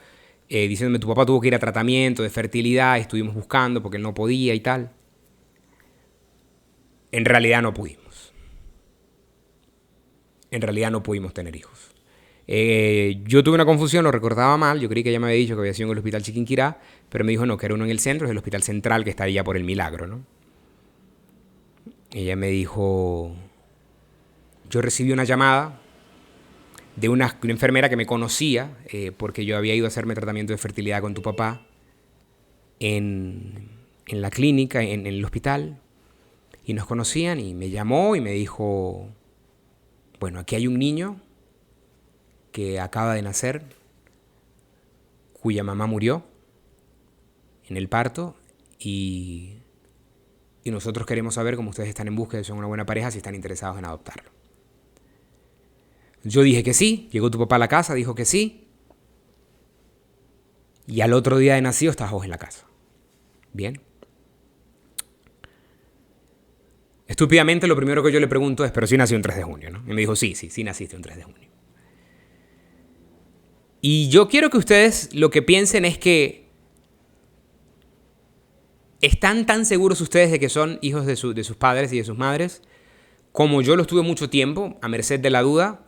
diciéndome, tu papá tuvo que ir a tratamiento de fertilidad, estuvimos buscando porque él no podía y tal. En realidad no pudimos. En realidad no pudimos tener hijos. Yo tuve una confusión, lo recordaba mal, yo creí que ella me había dicho que había sido en el hospital Chiquinquirá, pero me dijo no, que era uno en el centro, es el hospital central que está allá por el Milagro, ¿no? Ella me dijo, yo recibí una llamada de una enfermera que me conocía, porque yo había ido a hacerme tratamiento de fertilidad con tu papá en la clínica, en el hospital, y nos conocían y me llamó y me dijo, bueno, aquí hay un niño que acaba de nacer, cuya mamá murió en el parto y nosotros queremos saber, como ustedes están en búsqueda, son una buena pareja, si están interesados en adoptarlo. Yo dije que sí, llegó tu papá a la casa, dijo que sí, y al otro día de nacido estás vos en la casa. Bien. Estúpidamente lo primero que yo le pregunto es, pero sí nació un 3 de junio, ¿no? Y me dijo, sí naciste un 3 de junio. Y yo quiero que ustedes lo que piensen es que están tan seguros ustedes de que son hijos de sus padres y de sus madres, como yo lo estuve mucho tiempo, a merced de la duda,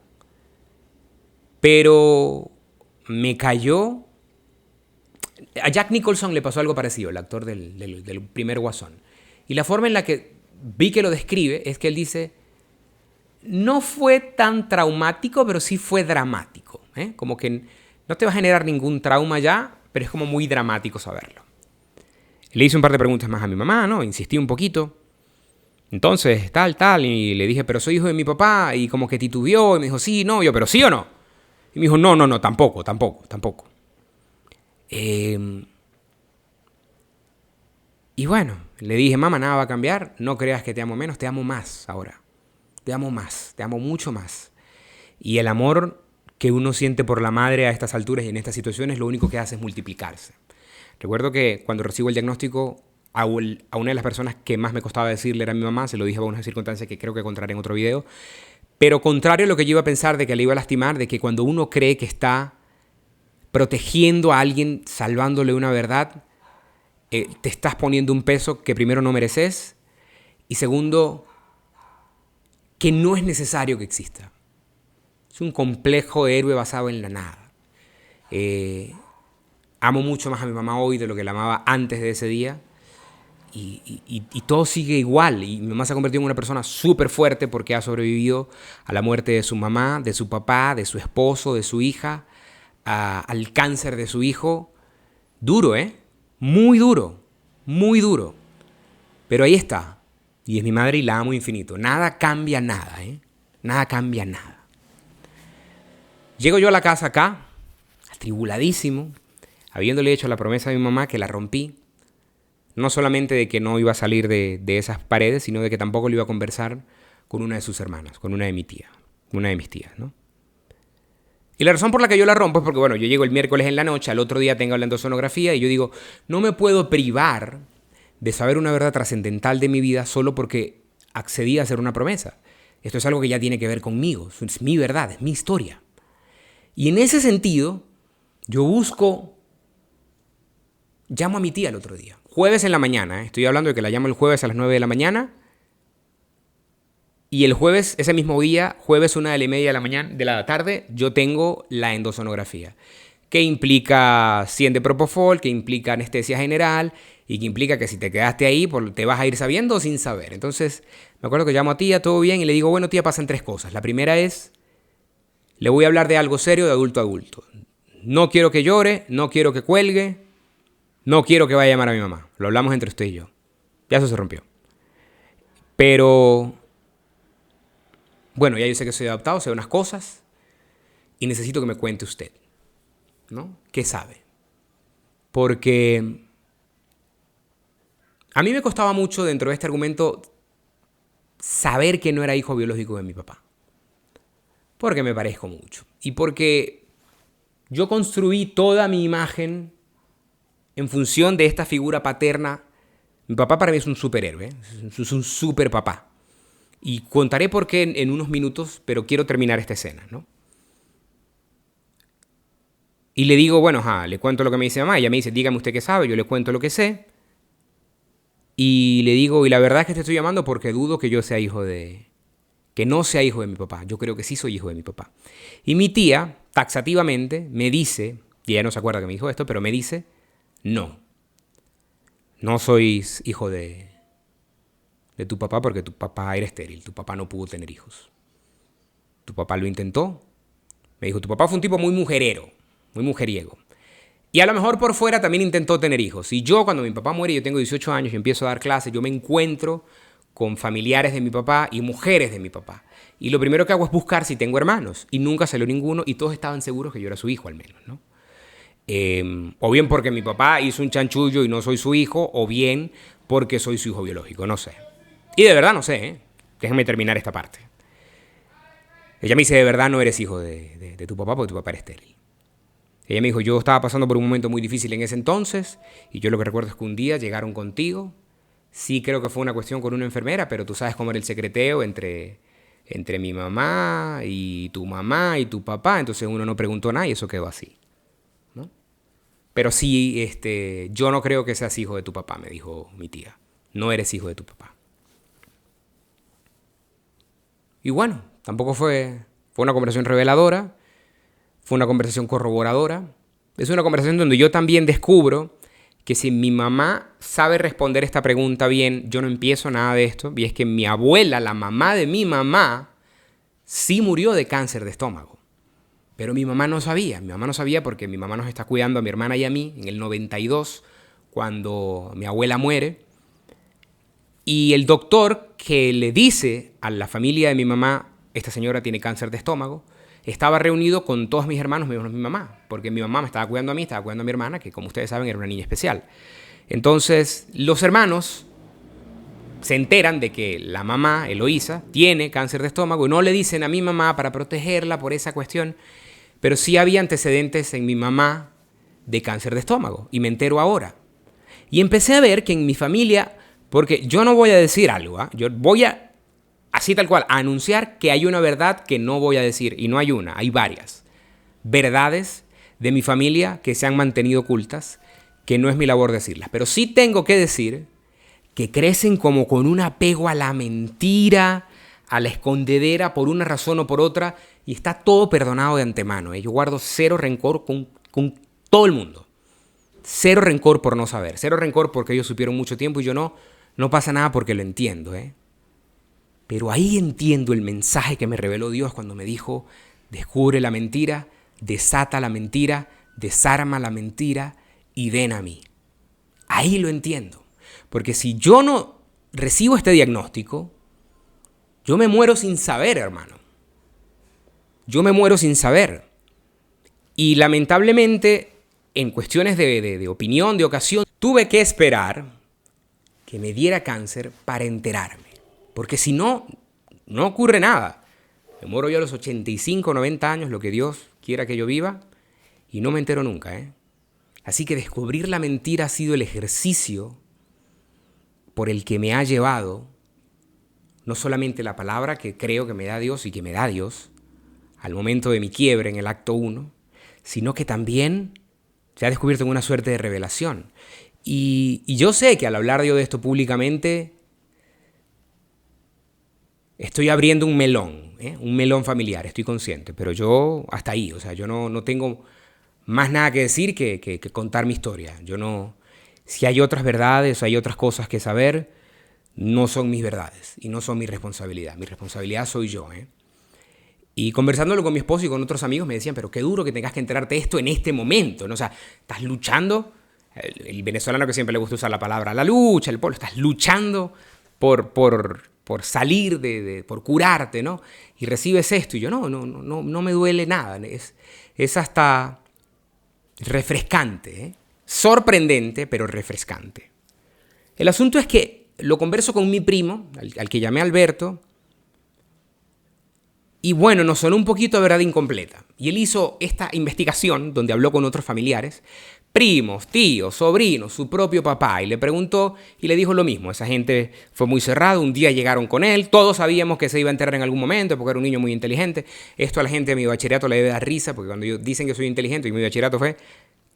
pero me cayó. A Jack Nicholson le pasó algo parecido, el actor del primer Guasón. Y la forma en la que vi que lo describe es que él dice, no fue tan traumático, pero sí fue dramático, ¿eh? Como que no te va a generar ningún trauma ya, pero es como muy dramático saberlo. Le hice un par de preguntas más a mi mamá, ¿no? Insistí un poquito. Entonces, tal, y le dije, pero soy hijo de mi papá, y como que titubeó, y me dijo, sí, no, yo, pero sí o no. Y me dijo, no, tampoco. Y bueno, le dije, mamá, nada va a cambiar, no creas que te amo menos, te amo más ahora. Te amo más, te amo mucho más. Y el amor que uno siente por la madre a estas alturas y en estas situaciones, lo único que hace es multiplicarse. Recuerdo que cuando recibo el diagnóstico, a una de las personas que más me costaba decirle era mi mamá, se lo dije por una circunstancia que creo que contaré en otro video, pero contrario a lo que yo iba a pensar de que le iba a lastimar, de que cuando uno cree que está protegiendo a alguien, salvándole una verdad, te estás poniendo un peso que primero no mereces y segundo, que no es necesario que exista. Es un complejo de héroe basado en la nada. Amo mucho más a mi mamá hoy de lo que la amaba antes de ese día. Y todo sigue igual. Y mi mamá se ha convertido en una persona súper fuerte porque ha sobrevivido a la muerte de su mamá, de su papá, de su esposo, de su hija, al cáncer de su hijo. Duro, ¿eh? Muy duro. Muy duro. Pero ahí está. Y es mi madre y la amo infinito. Nada cambia nada, ¿eh? Nada cambia nada. Llego yo a la casa acá, atribuladísimo, habiéndole hecho la promesa a mi mamá que la rompí. No solamente de que no iba a salir de esas paredes, sino de que tampoco le iba a conversar con una de sus hermanas, con una de mis tías, ¿no? Y la razón por la que yo la rompo es porque, bueno, yo llego el miércoles en la noche, al otro día tengo la endosonografía y yo digo, no me puedo privar de saber una verdad trascendental de mi vida solo porque accedí a hacer una promesa. Esto es algo que ya tiene que ver conmigo, es mi verdad, es mi historia. Y en ese sentido, llamo a mi tía el otro día, jueves en la mañana, estoy hablando de que la llamo el jueves a las 9 de la mañana, y el jueves, ese mismo día, jueves 1:30 de la tarde, yo tengo la endosonografía, que implica 100 de propofol, que implica anestesia general, y que implica que si te quedaste ahí, te vas a ir sabiendo o sin saber. Entonces, me acuerdo que llamo a tía, todo bien, y le digo, bueno, tía, pasan 3 cosas. La primera es, le voy a hablar de algo serio de adulto a adulto. No quiero que llore, no quiero que cuelgue, no quiero que vaya a llamar a mi mamá. Lo hablamos entre usted y yo. Ya eso se rompió. Pero, bueno, ya yo sé que soy adoptado, sé unas cosas, y necesito que me cuente usted, ¿no? ¿Qué sabe? Porque a mí me costaba mucho dentro de este argumento saber que no era hijo biológico de mi papá. Porque me parezco mucho. Y porque yo construí toda mi imagen en función de esta figura paterna. Mi papá para mí es un superhéroe, es un super papá. Y contaré por qué en unos minutos, pero quiero terminar esta escena, ¿no? Y le digo, bueno, le cuento lo que me dice mamá. Ella me dice, dígame usted qué sabe, yo le cuento lo que sé. Y le digo, y la verdad es que te estoy llamando porque dudo que yo sea que no sea hijo de mi papá. Yo creo que sí soy hijo de mi papá. Y mi tía, taxativamente, me dice, y ella no se acuerda que me dijo esto, pero me dice, no sois hijo de tu papá porque tu papá era estéril, tu papá no pudo tener hijos. Tu papá lo intentó. Me dijo, tu papá fue un tipo muy mujerero, muy mujeriego. Y a lo mejor por fuera también intentó tener hijos. Y yo, cuando mi papá muere, yo tengo 18 años y empiezo a dar clases, yo me encuentro con familiares de mi papá y mujeres de mi papá. Y lo primero que hago es buscar si tengo hermanos. Y nunca salió ninguno y todos estaban seguros que yo era su hijo al menos, ¿no? O bien porque mi papá hizo un chanchullo y no soy su hijo, o bien porque soy su hijo biológico, no sé. Y de verdad no sé, ¿eh? Déjenme terminar esta parte. Ella me dice, de verdad no eres hijo de tu papá porque tu papá era estéril. Ella me dijo, yo estaba pasando por un momento muy difícil en ese entonces y yo lo que recuerdo es que un día llegaron contigo. Sí creo que fue una cuestión con una enfermera, pero tú sabes cómo era el secreteo entre mi mamá y tu papá. Entonces uno no preguntó nada y eso quedó así, ¿no? Pero sí, yo no creo que seas hijo de tu papá, me dijo mi tía. No eres hijo de tu papá. Y bueno, tampoco fue una conversación reveladora. Fue una conversación corroboradora. Es una conversación donde yo también descubro que si mi mamá sabe responder esta pregunta bien, yo no empiezo nada de esto. Y es que mi abuela, la mamá de mi mamá, sí murió de cáncer de estómago. Pero mi mamá no sabía. Mi mamá no sabía porque mi mamá nos está cuidando a mi hermana y a mí en el 92, cuando mi abuela muere. Y el doctor que le dice a la familia de mi mamá, esta señora tiene cáncer de estómago, estaba reunido con todos mis hermanos menos mi mamá, porque mi mamá me estaba cuidando a mí, estaba cuidando a mi hermana, que como ustedes saben era una niña especial. Entonces los hermanos se enteran de que la mamá, Eloísa, tiene cáncer de estómago y no le dicen a mi mamá para protegerla por esa cuestión, pero sí había antecedentes en mi mamá de cáncer de estómago y me entero ahora. Y empecé a ver que en mi familia, porque yo no voy a decir algo, yo voy a, así tal cual, a anunciar que hay una verdad que no voy a decir, y no hay una, hay varias verdades de mi familia que se han mantenido ocultas, que no es mi labor decirlas, pero sí tengo que decir que crecen como con un apego a la mentira, a la escondedera por una razón o por otra, y está todo perdonado de antemano. Yo guardo cero rencor con todo el mundo. Cero rencor por no saber. Cero rencor porque ellos supieron mucho tiempo y yo no. No pasa nada porque lo entiendo. Pero ahí entiendo el mensaje que me reveló Dios cuando me dijo: descubre la mentira, desata la mentira, desarma la mentira y ven a mí. Ahí lo entiendo. Porque si yo no recibo este diagnóstico, yo me muero sin saber, hermano. Yo me muero sin saber. Y lamentablemente, en cuestiones de opinión, de ocasión, tuve que esperar que me diera cáncer para enterarme. Porque si no, no ocurre nada. Me muero yo a los 85, 90 años, lo que Dios quiera que yo viva, y no me entero nunca. Así que descubrir la mentira ha sido el ejercicio por el que me ha llevado no solamente la palabra que creo que me da Dios y que me da Dios al momento de mi quiebre en el acto 1, sino que también se ha descubierto en una suerte de revelación. Y yo sé que al hablar yo de esto públicamente estoy abriendo un melón familiar, estoy consciente, pero yo hasta ahí, o sea, yo no tengo más nada que decir que contar mi historia. Si hay otras verdades o hay otras cosas que saber, no son mis verdades y no son mi responsabilidad. Mi responsabilidad soy yo. Y conversándolo con mi esposo y con otros amigos me decían, pero qué duro que tengas que enterarte de esto en este momento, ¿no? O sea, estás luchando, el venezolano que siempre le gusta usar la palabra la lucha, el pueblo, estás luchando por salir, por curarte, ¿no? Y recibes esto y yo no me duele nada, es hasta refrescante, sorprendente, pero refrescante. El asunto es que lo converso con mi primo, al que llamé Alberto, y bueno, nos sonó un poquito de verdad incompleta. Y él hizo esta investigación donde habló con otros familiares, primos, tíos, sobrinos, su propio papá, y le preguntó y le dijo lo mismo. Esa gente fue muy cerrada, un día llegaron con él, todos sabíamos que se iba a enterar en algún momento porque era un niño muy inteligente. Esto a la gente de mi bachillerato le debe dar risa porque cuando dicen que soy inteligente, y mi bachillerato fue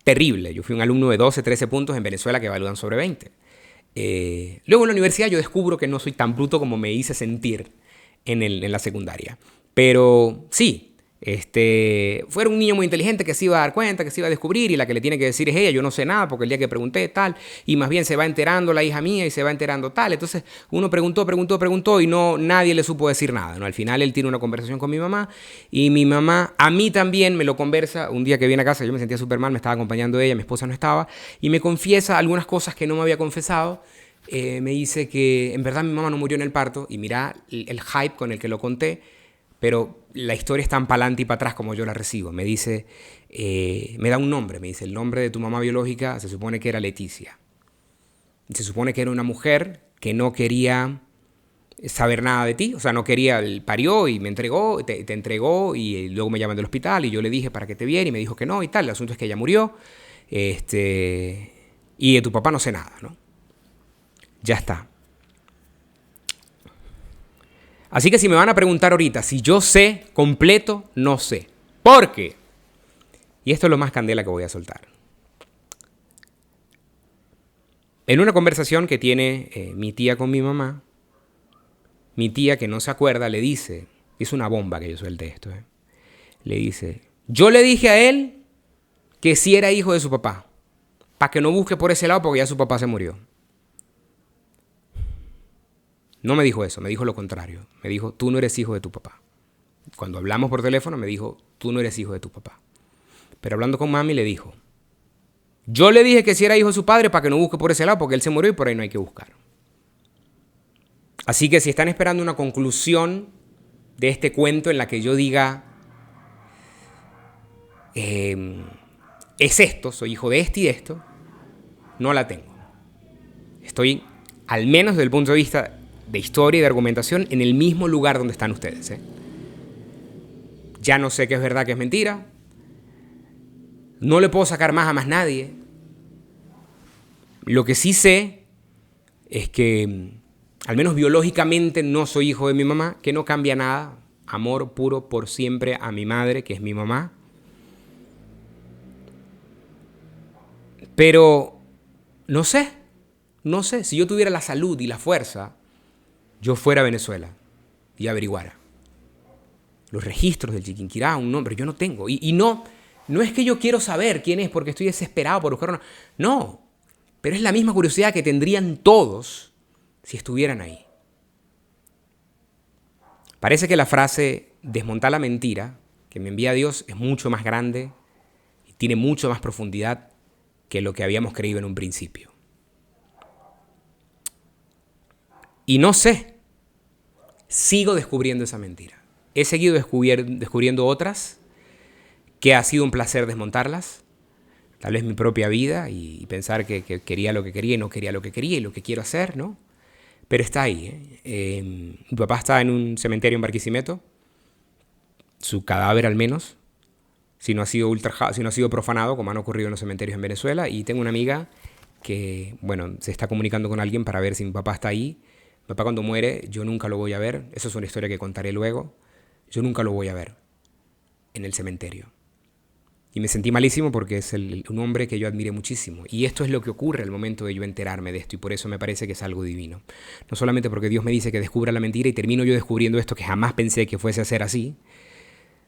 terrible. Yo fui un alumno de 12, 13 puntos en Venezuela que evalúan sobre 20. Luego en la universidad yo descubro que no soy tan bruto como me hice sentir en la secundaria. Pero sí, fue un niño muy inteligente que se iba a dar cuenta, que se iba a descubrir, y la que le tiene que decir es ella. Yo no sé nada porque el día que pregunté tal, y más bien se va enterando la hija mía y se va enterando tal. Entonces uno preguntó y nadie le supo decir nada, ¿no? Al final él tiene una conversación con mi mamá y mi mamá a mí también me lo conversa. Un día que viene a casa yo me sentía súper mal, me estaba acompañando ella, mi esposa no estaba, y me confiesa algunas cosas que no me había confesado. Me dice que en verdad mi mamá no murió en el parto, y mira el hype con el que lo conté. Pero la historia es tan para adelante y para atrás como yo la recibo. Me dice, me da un nombre, me dice, el nombre de tu mamá biológica se supone que era Leticia. Se supone que era una mujer que no quería saber nada de ti, o sea, no quería, parió y me entregó, te entregó, y luego me llaman del hospital y yo le dije para que te viera y me dijo que no y tal. El asunto es que ella murió, y de tu papá no sé nada, ¿no? Ya está. Así que si me van a preguntar ahorita si yo sé completo, no sé. ¿Por qué? Y esto es lo más candela que voy a soltar. En una conversación que tiene mi tía con mi mamá, mi tía, que no se acuerda, le dice, es una bomba que yo suelte esto, le dice, yo le dije a él que sí era hijo de su papá, para que no busque por ese lado porque ya su papá se murió. No me dijo eso, me dijo lo contrario. Me dijo, tú no eres hijo de tu papá. Cuando hablamos por teléfono me dijo, tú no eres hijo de tu papá. Pero hablando con mami le dijo, yo le dije que si era hijo de su padre para que no busque por ese lado porque él se murió y por ahí no hay que buscar. Así que si están esperando una conclusión de este cuento en la que yo diga, es esto, soy hijo de este y de esto, no la tengo. Estoy, al menos desde el punto de vista de historia y de argumentación, en el mismo lugar donde están ustedes. Ya no sé qué es verdad, qué es mentira. No le puedo sacar más a más nadie. Lo que sí sé es que, al menos biológicamente, no soy hijo de mi mamá, que no cambia nada. Amor puro por siempre a mi madre, que es mi mamá. Pero no sé, si yo tuviera la salud y la fuerza, yo fuera a Venezuela y averiguara. los registros del Chiquinquirá, un nombre, yo no tengo. Y no es que yo quiero saber quién es porque estoy desesperado por buscar uno. No, pero es la misma curiosidad que tendrían todos si estuvieran ahí. Parece que la frase desmontar la mentira que me envía Dios es mucho más grande y tiene mucho más profundidad que lo que habíamos creído en un principio. Y no sé, sigo descubriendo esa mentira. He seguido descubriendo otras que ha sido un placer desmontarlas. Tal vez mi propia vida y pensar que quería lo que quería y no quería lo que quería y lo que quiero hacer, ¿no? Pero está ahí. Mi papá está en un cementerio en Barquisimeto. Su cadáver al menos. Si no ha sido profanado, como han ocurrido en los cementerios en Venezuela. Y tengo una amiga que, bueno, se está comunicando con alguien para ver si mi papá está ahí. Mi papá cuando muere, yo nunca lo voy a ver. Eso es una historia que contaré luego. Yo nunca lo voy a ver en el cementerio. Y me sentí malísimo porque es un hombre que yo admiré muchísimo. Y esto es lo que ocurre al momento de yo enterarme de esto. Y por eso me parece que es algo divino. No solamente porque Dios me dice que descubra la mentira y termino yo descubriendo esto que jamás pensé que fuese a ser así,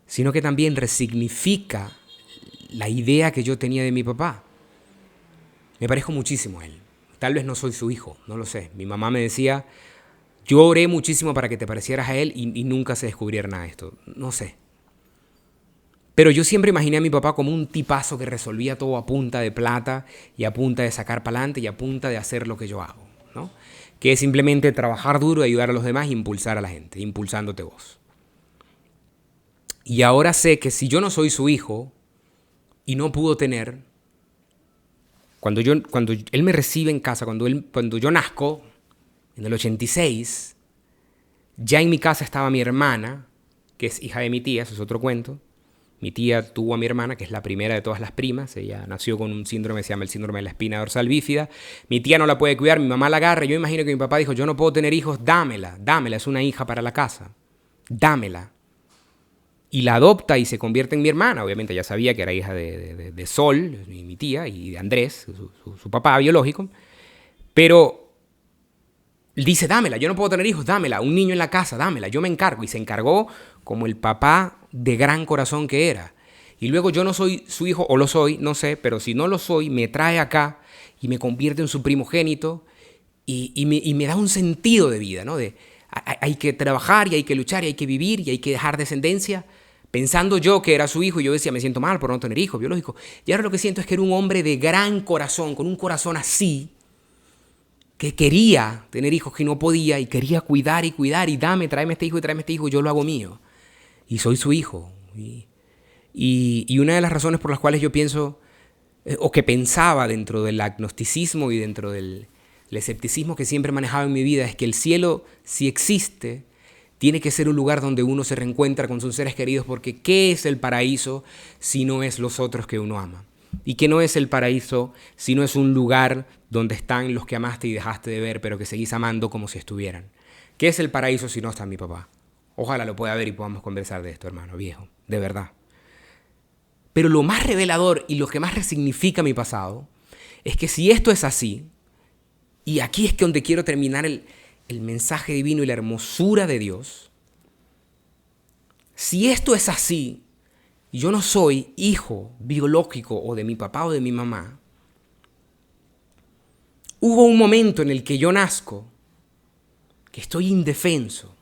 sino que también resignifica la idea que yo tenía de mi papá. Me parezco muchísimo a él. Tal vez no soy su hijo, no lo sé. Mi mamá me decía, yo oré muchísimo para que te parecieras a él y nunca se descubriera nada de esto. No sé. Pero yo siempre imaginé a mi papá como un tipazo que resolvía todo a punta de plata y a punta de sacar para adelante y a punta de hacer lo que yo hago, ¿no? Que es simplemente trabajar duro, ayudar a los demás e impulsar a la gente, impulsándote vos. Y ahora sé que si yo no soy su hijo y no pudo tener, cuando él me recibe en casa, cuando yo nazco, en el 86, ya en mi casa estaba mi hermana, que es hija de mi tía, eso es otro cuento. Mi tía tuvo a mi hermana, que es la primera de todas las primas. Ella nació con un síndrome que se llama el síndrome de la espina dorsal bífida. Mi tía no la puede cuidar, mi mamá la agarra. Yo imagino que mi papá dijo, yo no puedo tener hijos, dámela, es una hija para la casa. Dámela. Y la adopta y se convierte en mi hermana. Obviamente ya sabía que era hija de Sol, mi tía, y de Andrés, su papá biológico. Pero dice, dámela, yo no puedo tener hijos, dámela. Un niño en la casa, dámela, yo me encargo. Y se encargó como el papá de gran corazón que era. Y luego yo no soy su hijo, o lo soy, no sé, pero si no lo soy, me trae acá y me convierte en su primogénito y me da un sentido de vida, ¿no? Hay que trabajar y hay que luchar y hay que vivir y hay que dejar descendencia. Pensando yo que era su hijo, y yo decía, me siento mal por no tener hijos, biológico. Y ahora lo que siento es que era un hombre de gran corazón, con un corazón así, que quería tener hijos que no podía y quería cuidar, y tráeme este hijo, yo lo hago mío. Y soy su hijo. Y una de las razones por las cuales yo pienso, o que pensaba dentro del agnosticismo y dentro del escepticismo que siempre manejaba en mi vida, es que el cielo, si existe, tiene que ser un lugar donde uno se reencuentra con sus seres queridos, porque ¿qué es el paraíso si no es los otros que uno ama? ¿Y qué no es el paraíso si no es un lugar donde están los que amaste y dejaste de ver, pero que seguís amando como si estuvieran? ¿Qué es el paraíso si no está mi papá? Ojalá lo pueda ver y podamos conversar de esto, hermano viejo, de verdad. Pero lo más revelador y lo que más resignifica mi pasado es que si esto es así, y aquí es que donde quiero terminar el mensaje divino y la hermosura de Dios, si esto es así, y yo no soy hijo biológico o de mi papá o de mi mamá, hubo un momento en el que yo nazco, que estoy indefenso.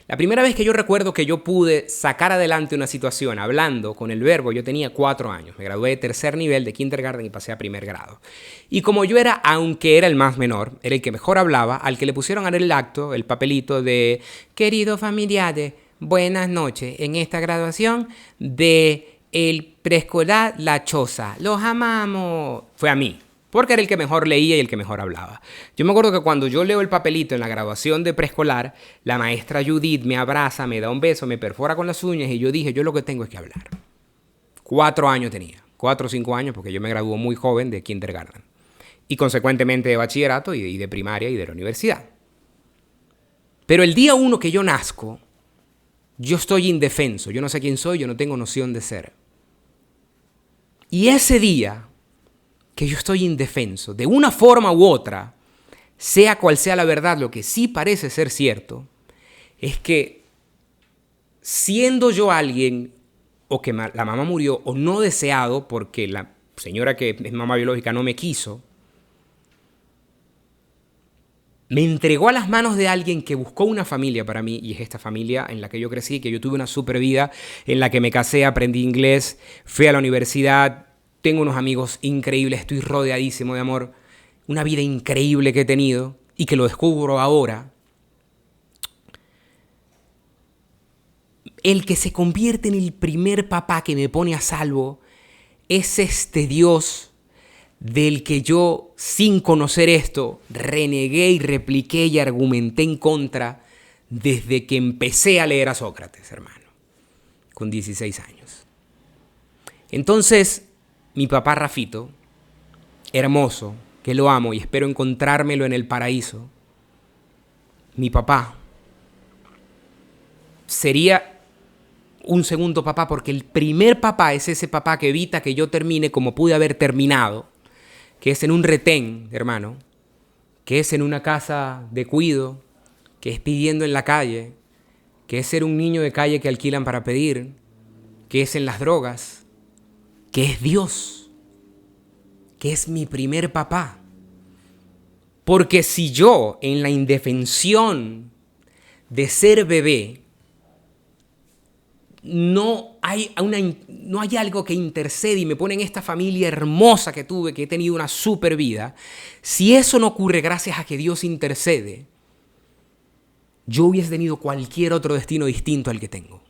La primera vez que yo recuerdo que yo pude sacar adelante una situación hablando con el verbo, yo tenía 4 años. Me gradué de tercer nivel de kindergarten y pasé a primer grado. Y como yo era, aunque era el más menor, era el que mejor hablaba, al que le pusieron en el acto, el papelito de queridos familiares, buenas noches, en esta graduación de el preescolar La Choza, los amamos, fue a mí. Porque era el que mejor leía y el que mejor hablaba. Yo me acuerdo que cuando yo leo el papelito en la graduación de preescolar, la maestra Judith me abraza, me da un beso, me perfora con las uñas y yo dije, yo lo que tengo es que hablar. 4 años tenía, 4 o 5 años, porque yo me gradué muy joven de kindergarten. Y consecuentemente de bachillerato y de primaria y de la universidad. Pero el día 1 que yo nazco, yo estoy indefenso, yo no sé quién soy, yo no tengo noción de ser. Y ese día que yo estoy indefenso, de una forma u otra, sea cual sea la verdad, lo que sí parece ser cierto, es que siendo yo alguien o que la mamá murió o no deseado porque la señora que es mamá biológica no me quiso, me entregó a las manos de alguien que buscó una familia para mí, y es esta familia en la que yo crecí, que yo tuve una super vida, en la que me casé, aprendí inglés, fui a la universidad, tengo unos amigos increíbles, estoy rodeadísimo de amor, una vida increíble que he tenido y que lo descubro ahora. El que se convierte en el primer papá que me pone a salvo es este Dios del que yo, sin conocer esto, renegué y repliqué y argumenté en contra desde que empecé a leer a Sócrates, hermano, con 16 años. Entonces, mi papá Rafito, hermoso, que lo amo y espero encontrármelo en el paraíso, mi papá sería un segundo papá, porque el primer papá es ese papá que evita que yo termine como pude haber terminado, que es en un retén, hermano, que es en una casa de cuido, que es pidiendo en la calle, que es ser un niño de calle que alquilan para pedir, que es en las drogas, que es Dios, que es mi primer papá. Porque si yo, en la indefensión de ser bebé, no hay algo que intercede y me pone en esta familia hermosa que tuve, que he tenido una super vida, si eso no ocurre gracias a que Dios intercede, yo hubiese tenido cualquier otro destino distinto al que tengo.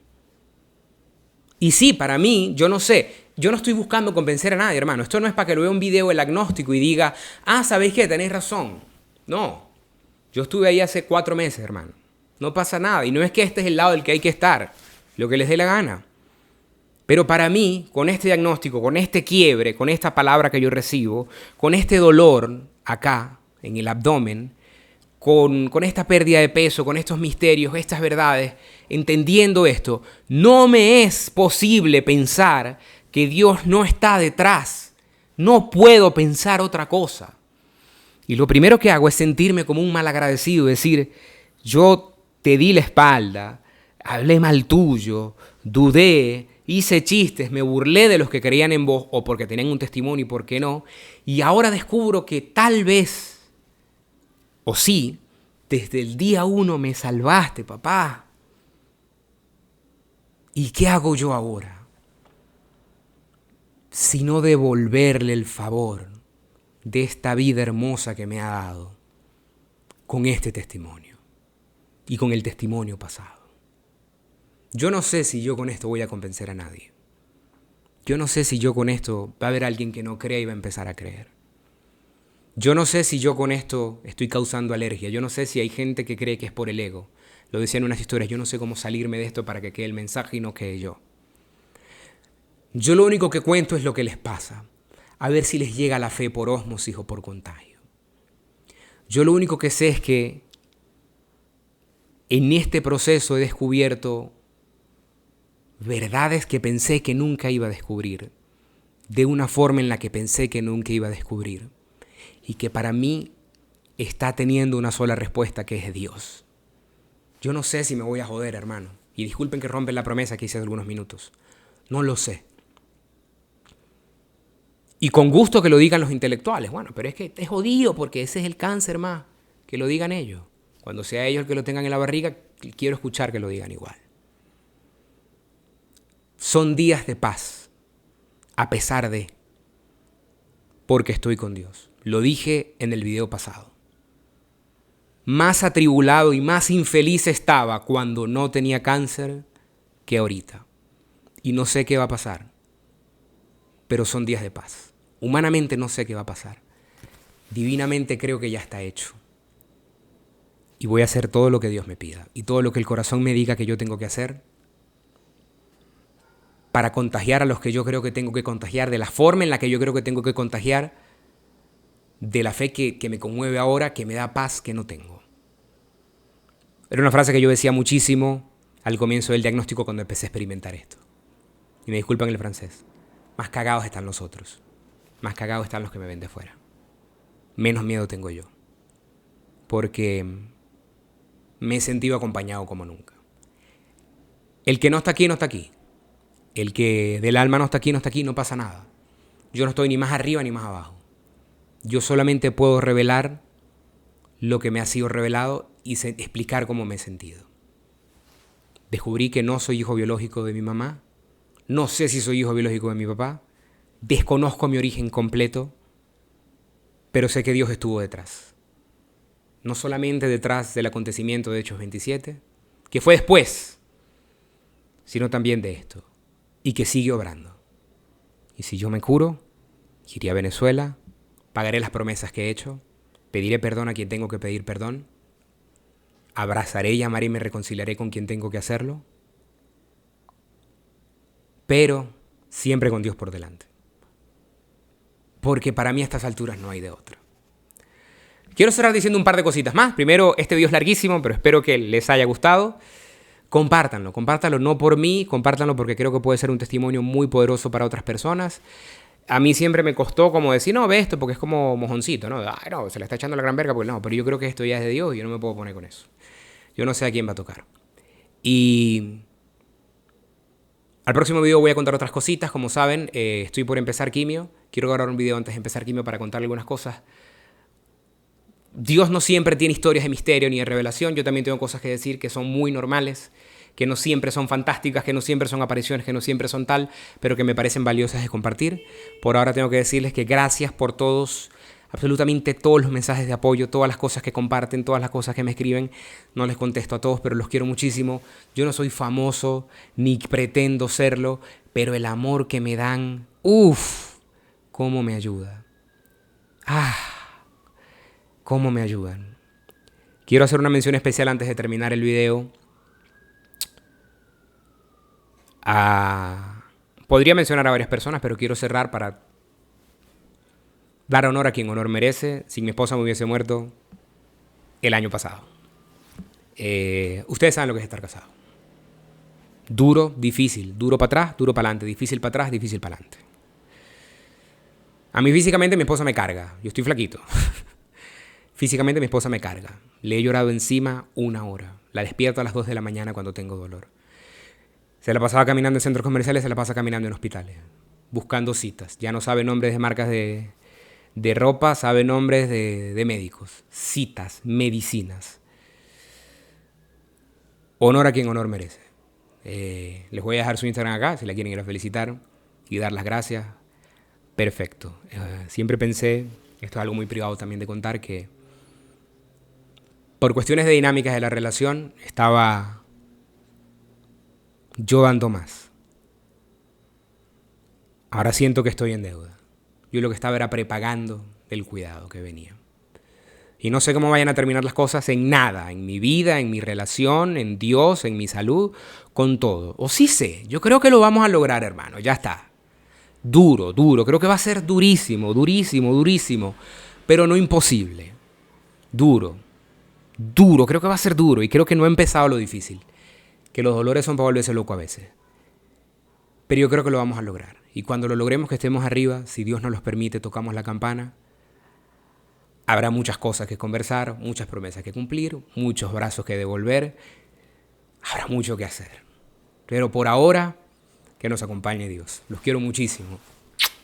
Y sí, para mí, yo no sé, yo no estoy buscando convencer a nadie, hermano. Esto no es para que lo vea un video el agnóstico y diga, ¿sabéis qué? Tenéis razón. No, yo estuve ahí hace 4 meses, hermano. No pasa nada. Y no es que este es el lado del que hay que estar, lo que les dé la gana. Pero para mí, con este diagnóstico, con este quiebre, con esta palabra que yo recibo, con este dolor acá, en el abdomen, con esta pérdida de peso, con estos misterios, estas verdades, entendiendo esto, no me es posible pensar que Dios no está detrás. No puedo pensar otra cosa. Y lo primero que hago es sentirme como un malagradecido, decir, yo te di la espalda, hablé mal tuyo, dudé, hice chistes, me burlé de los que creían en vos o porque tenían un testimonio y por qué no, y ahora descubro que tal vez, o sí, desde el día 1 me salvaste, papá. ¿Y qué hago yo ahora? Sino devolverle el favor de esta vida hermosa que me ha dado con este testimonio y con el testimonio pasado. Yo no sé si yo con esto voy a convencer a nadie. Yo no sé si yo con esto va a haber alguien que no crea y va a empezar a creer. Yo no sé si yo con esto estoy causando alergia. Yo no sé si hay gente que cree que es por el ego. Lo decían en unas historias. Yo no sé cómo salirme de esto para que quede el mensaje y no quede yo. Yo lo único que cuento es lo que les pasa. A ver si les llega la fe por ósmosis o por contagio. Yo lo único que sé es que en este proceso he descubierto verdades que pensé que nunca iba a descubrir. De una forma en la que pensé que nunca iba a descubrir. Y que para mí está teniendo una sola respuesta, que es Dios. Yo no sé si me voy a joder, hermano. Y disculpen que rompen la promesa que hice hace algunos minutos. No lo sé. Y con gusto que lo digan los intelectuales. Bueno, pero es que es jodido porque ese es el cáncer más. Que lo digan ellos. Cuando sea ellos el que lo tengan en la barriga, quiero escuchar que lo digan igual. Son días de paz. A pesar de. Porque estoy con Dios. Lo dije en el video pasado. Más atribulado y más infeliz estaba cuando no tenía cáncer que ahorita. Y no sé qué va a pasar. Pero son días de paz. Humanamente no sé qué va a pasar. Divinamente creo que ya está hecho. Y voy a hacer todo lo que Dios me pida. Y todo lo que el corazón me diga que yo tengo que hacer. Para contagiar a los que yo creo que tengo que contagiar. De la forma en la que yo creo que tengo que contagiar. De la fe que me conmueve ahora. Que me da paz que no tengo. Era una frase que yo decía muchísimo al comienzo del diagnóstico cuando empecé a experimentar esto. Y me disculpan el francés. Más cagados están los otros. Más cagados están los que me ven de fuera. Menos miedo tengo yo. Porque me he sentido acompañado como nunca. El que no está aquí, no está aquí. El que del alma no está aquí, no está aquí, no pasa nada. Yo no estoy ni más arriba ni más abajo. Yo solamente puedo revelar lo que me ha sido revelado y explicar cómo me he sentido. Descubrí que no soy hijo biológico de mi mamá. No sé si soy hijo biológico de mi papá. Desconozco mi origen completo. Pero sé que Dios estuvo detrás. No solamente detrás del acontecimiento de Hechos 27, que fue después, sino también de esto. Y que sigue obrando. Y si yo me curo, iré a Venezuela, pagaré las promesas que he hecho, pediré perdón a quien tengo que pedir perdón, abrazaré y amaré y me reconciliaré con quien tengo que hacerlo, pero siempre con Dios por delante. Porque para mí a estas alturas no hay de otra. Quiero cerrar diciendo un par de cositas más. Primero, este video es larguísimo, pero espero que les haya gustado. Compártanlo no por mí, compártanlo porque creo que puede ser un testimonio muy poderoso para otras personas. A mí siempre me costó como decir, no, ve esto porque es como mojoncito, ¿no? Ay, no, se le está echando la gran verga, porque no, pero yo creo que esto ya es de Dios y yo no me puedo poner con eso. Yo no sé a quién va a tocar. Y al próximo video voy a contar otras cositas, como saben, estoy por empezar quimio. Quiero grabar un video antes de empezar quimio para contarle algunas cosas. Dios no siempre tiene historias de misterio ni de revelación. Yo también tengo cosas que decir que son muy normales, que no siempre son fantásticas, que no siempre son apariciones, que no siempre son tal, pero que me parecen valiosas de compartir. Por ahora tengo que decirles que gracias por todos, absolutamente todos los mensajes de apoyo, todas las cosas que comparten, todas las cosas que me escriben. No les contesto a todos, pero los quiero muchísimo. Yo no soy famoso, ni pretendo serlo, pero el amor que me dan, cómo me ayuda. Cómo me ayudan. Quiero hacer una mención especial antes de terminar el video. Podría mencionar a varias personas, pero quiero cerrar para dar honor a quien honor merece. Si mi esposa me hubiese muerto el año pasado. Ustedes saben lo que es estar casado. Duro, difícil. Duro para atrás, duro para adelante. Difícil para atrás, difícil para adelante. A mí físicamente mi esposa me carga. Yo estoy flaquito. Físicamente mi esposa me carga. Le he llorado encima 1 hora. La despierto a las 2 de la mañana cuando tengo dolor. Se la pasaba caminando en centros comerciales, se la pasa caminando en hospitales. Buscando citas. Ya no sabe nombres de marcas de ropa, sabe nombres de médicos. Citas, medicinas. Honor a quien honor merece. Les voy a dejar su Instagram acá, si la quieren ir a felicitar y dar las gracias. Perfecto. Siempre pensé, esto es algo muy privado también de contar, que por cuestiones de dinámicas de la relación, estaba yo dando más. Ahora siento que estoy en deuda. Yo lo que estaba era prepagando el cuidado que venía. Y no sé cómo vayan a terminar las cosas en nada, en mi vida, en mi relación, en Dios, en mi salud, con todo. O sí sé, yo creo que lo vamos a lograr, hermano, ya está. Duro, creo que va a ser durísimo, pero no imposible. Duro, creo que va a ser duro y creo que no ha empezado lo difícil. Que los dolores son para volverse loco a veces. Pero yo creo que lo vamos a lograr. Y cuando lo logremos, que estemos arriba, si Dios nos los permite, tocamos la campana. Habrá muchas cosas que conversar, muchas promesas que cumplir, muchos brazos que devolver. Habrá mucho que hacer. Pero por ahora, que nos acompañe Dios. Los quiero muchísimo,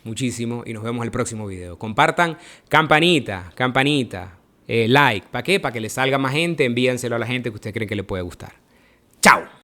muchísimo y nos vemos en el próximo video. Compartan, campanita, like. ¿Para qué? Para que le salga más gente, envíenselo a la gente que ustedes creen que le puede gustar. ¡Chao!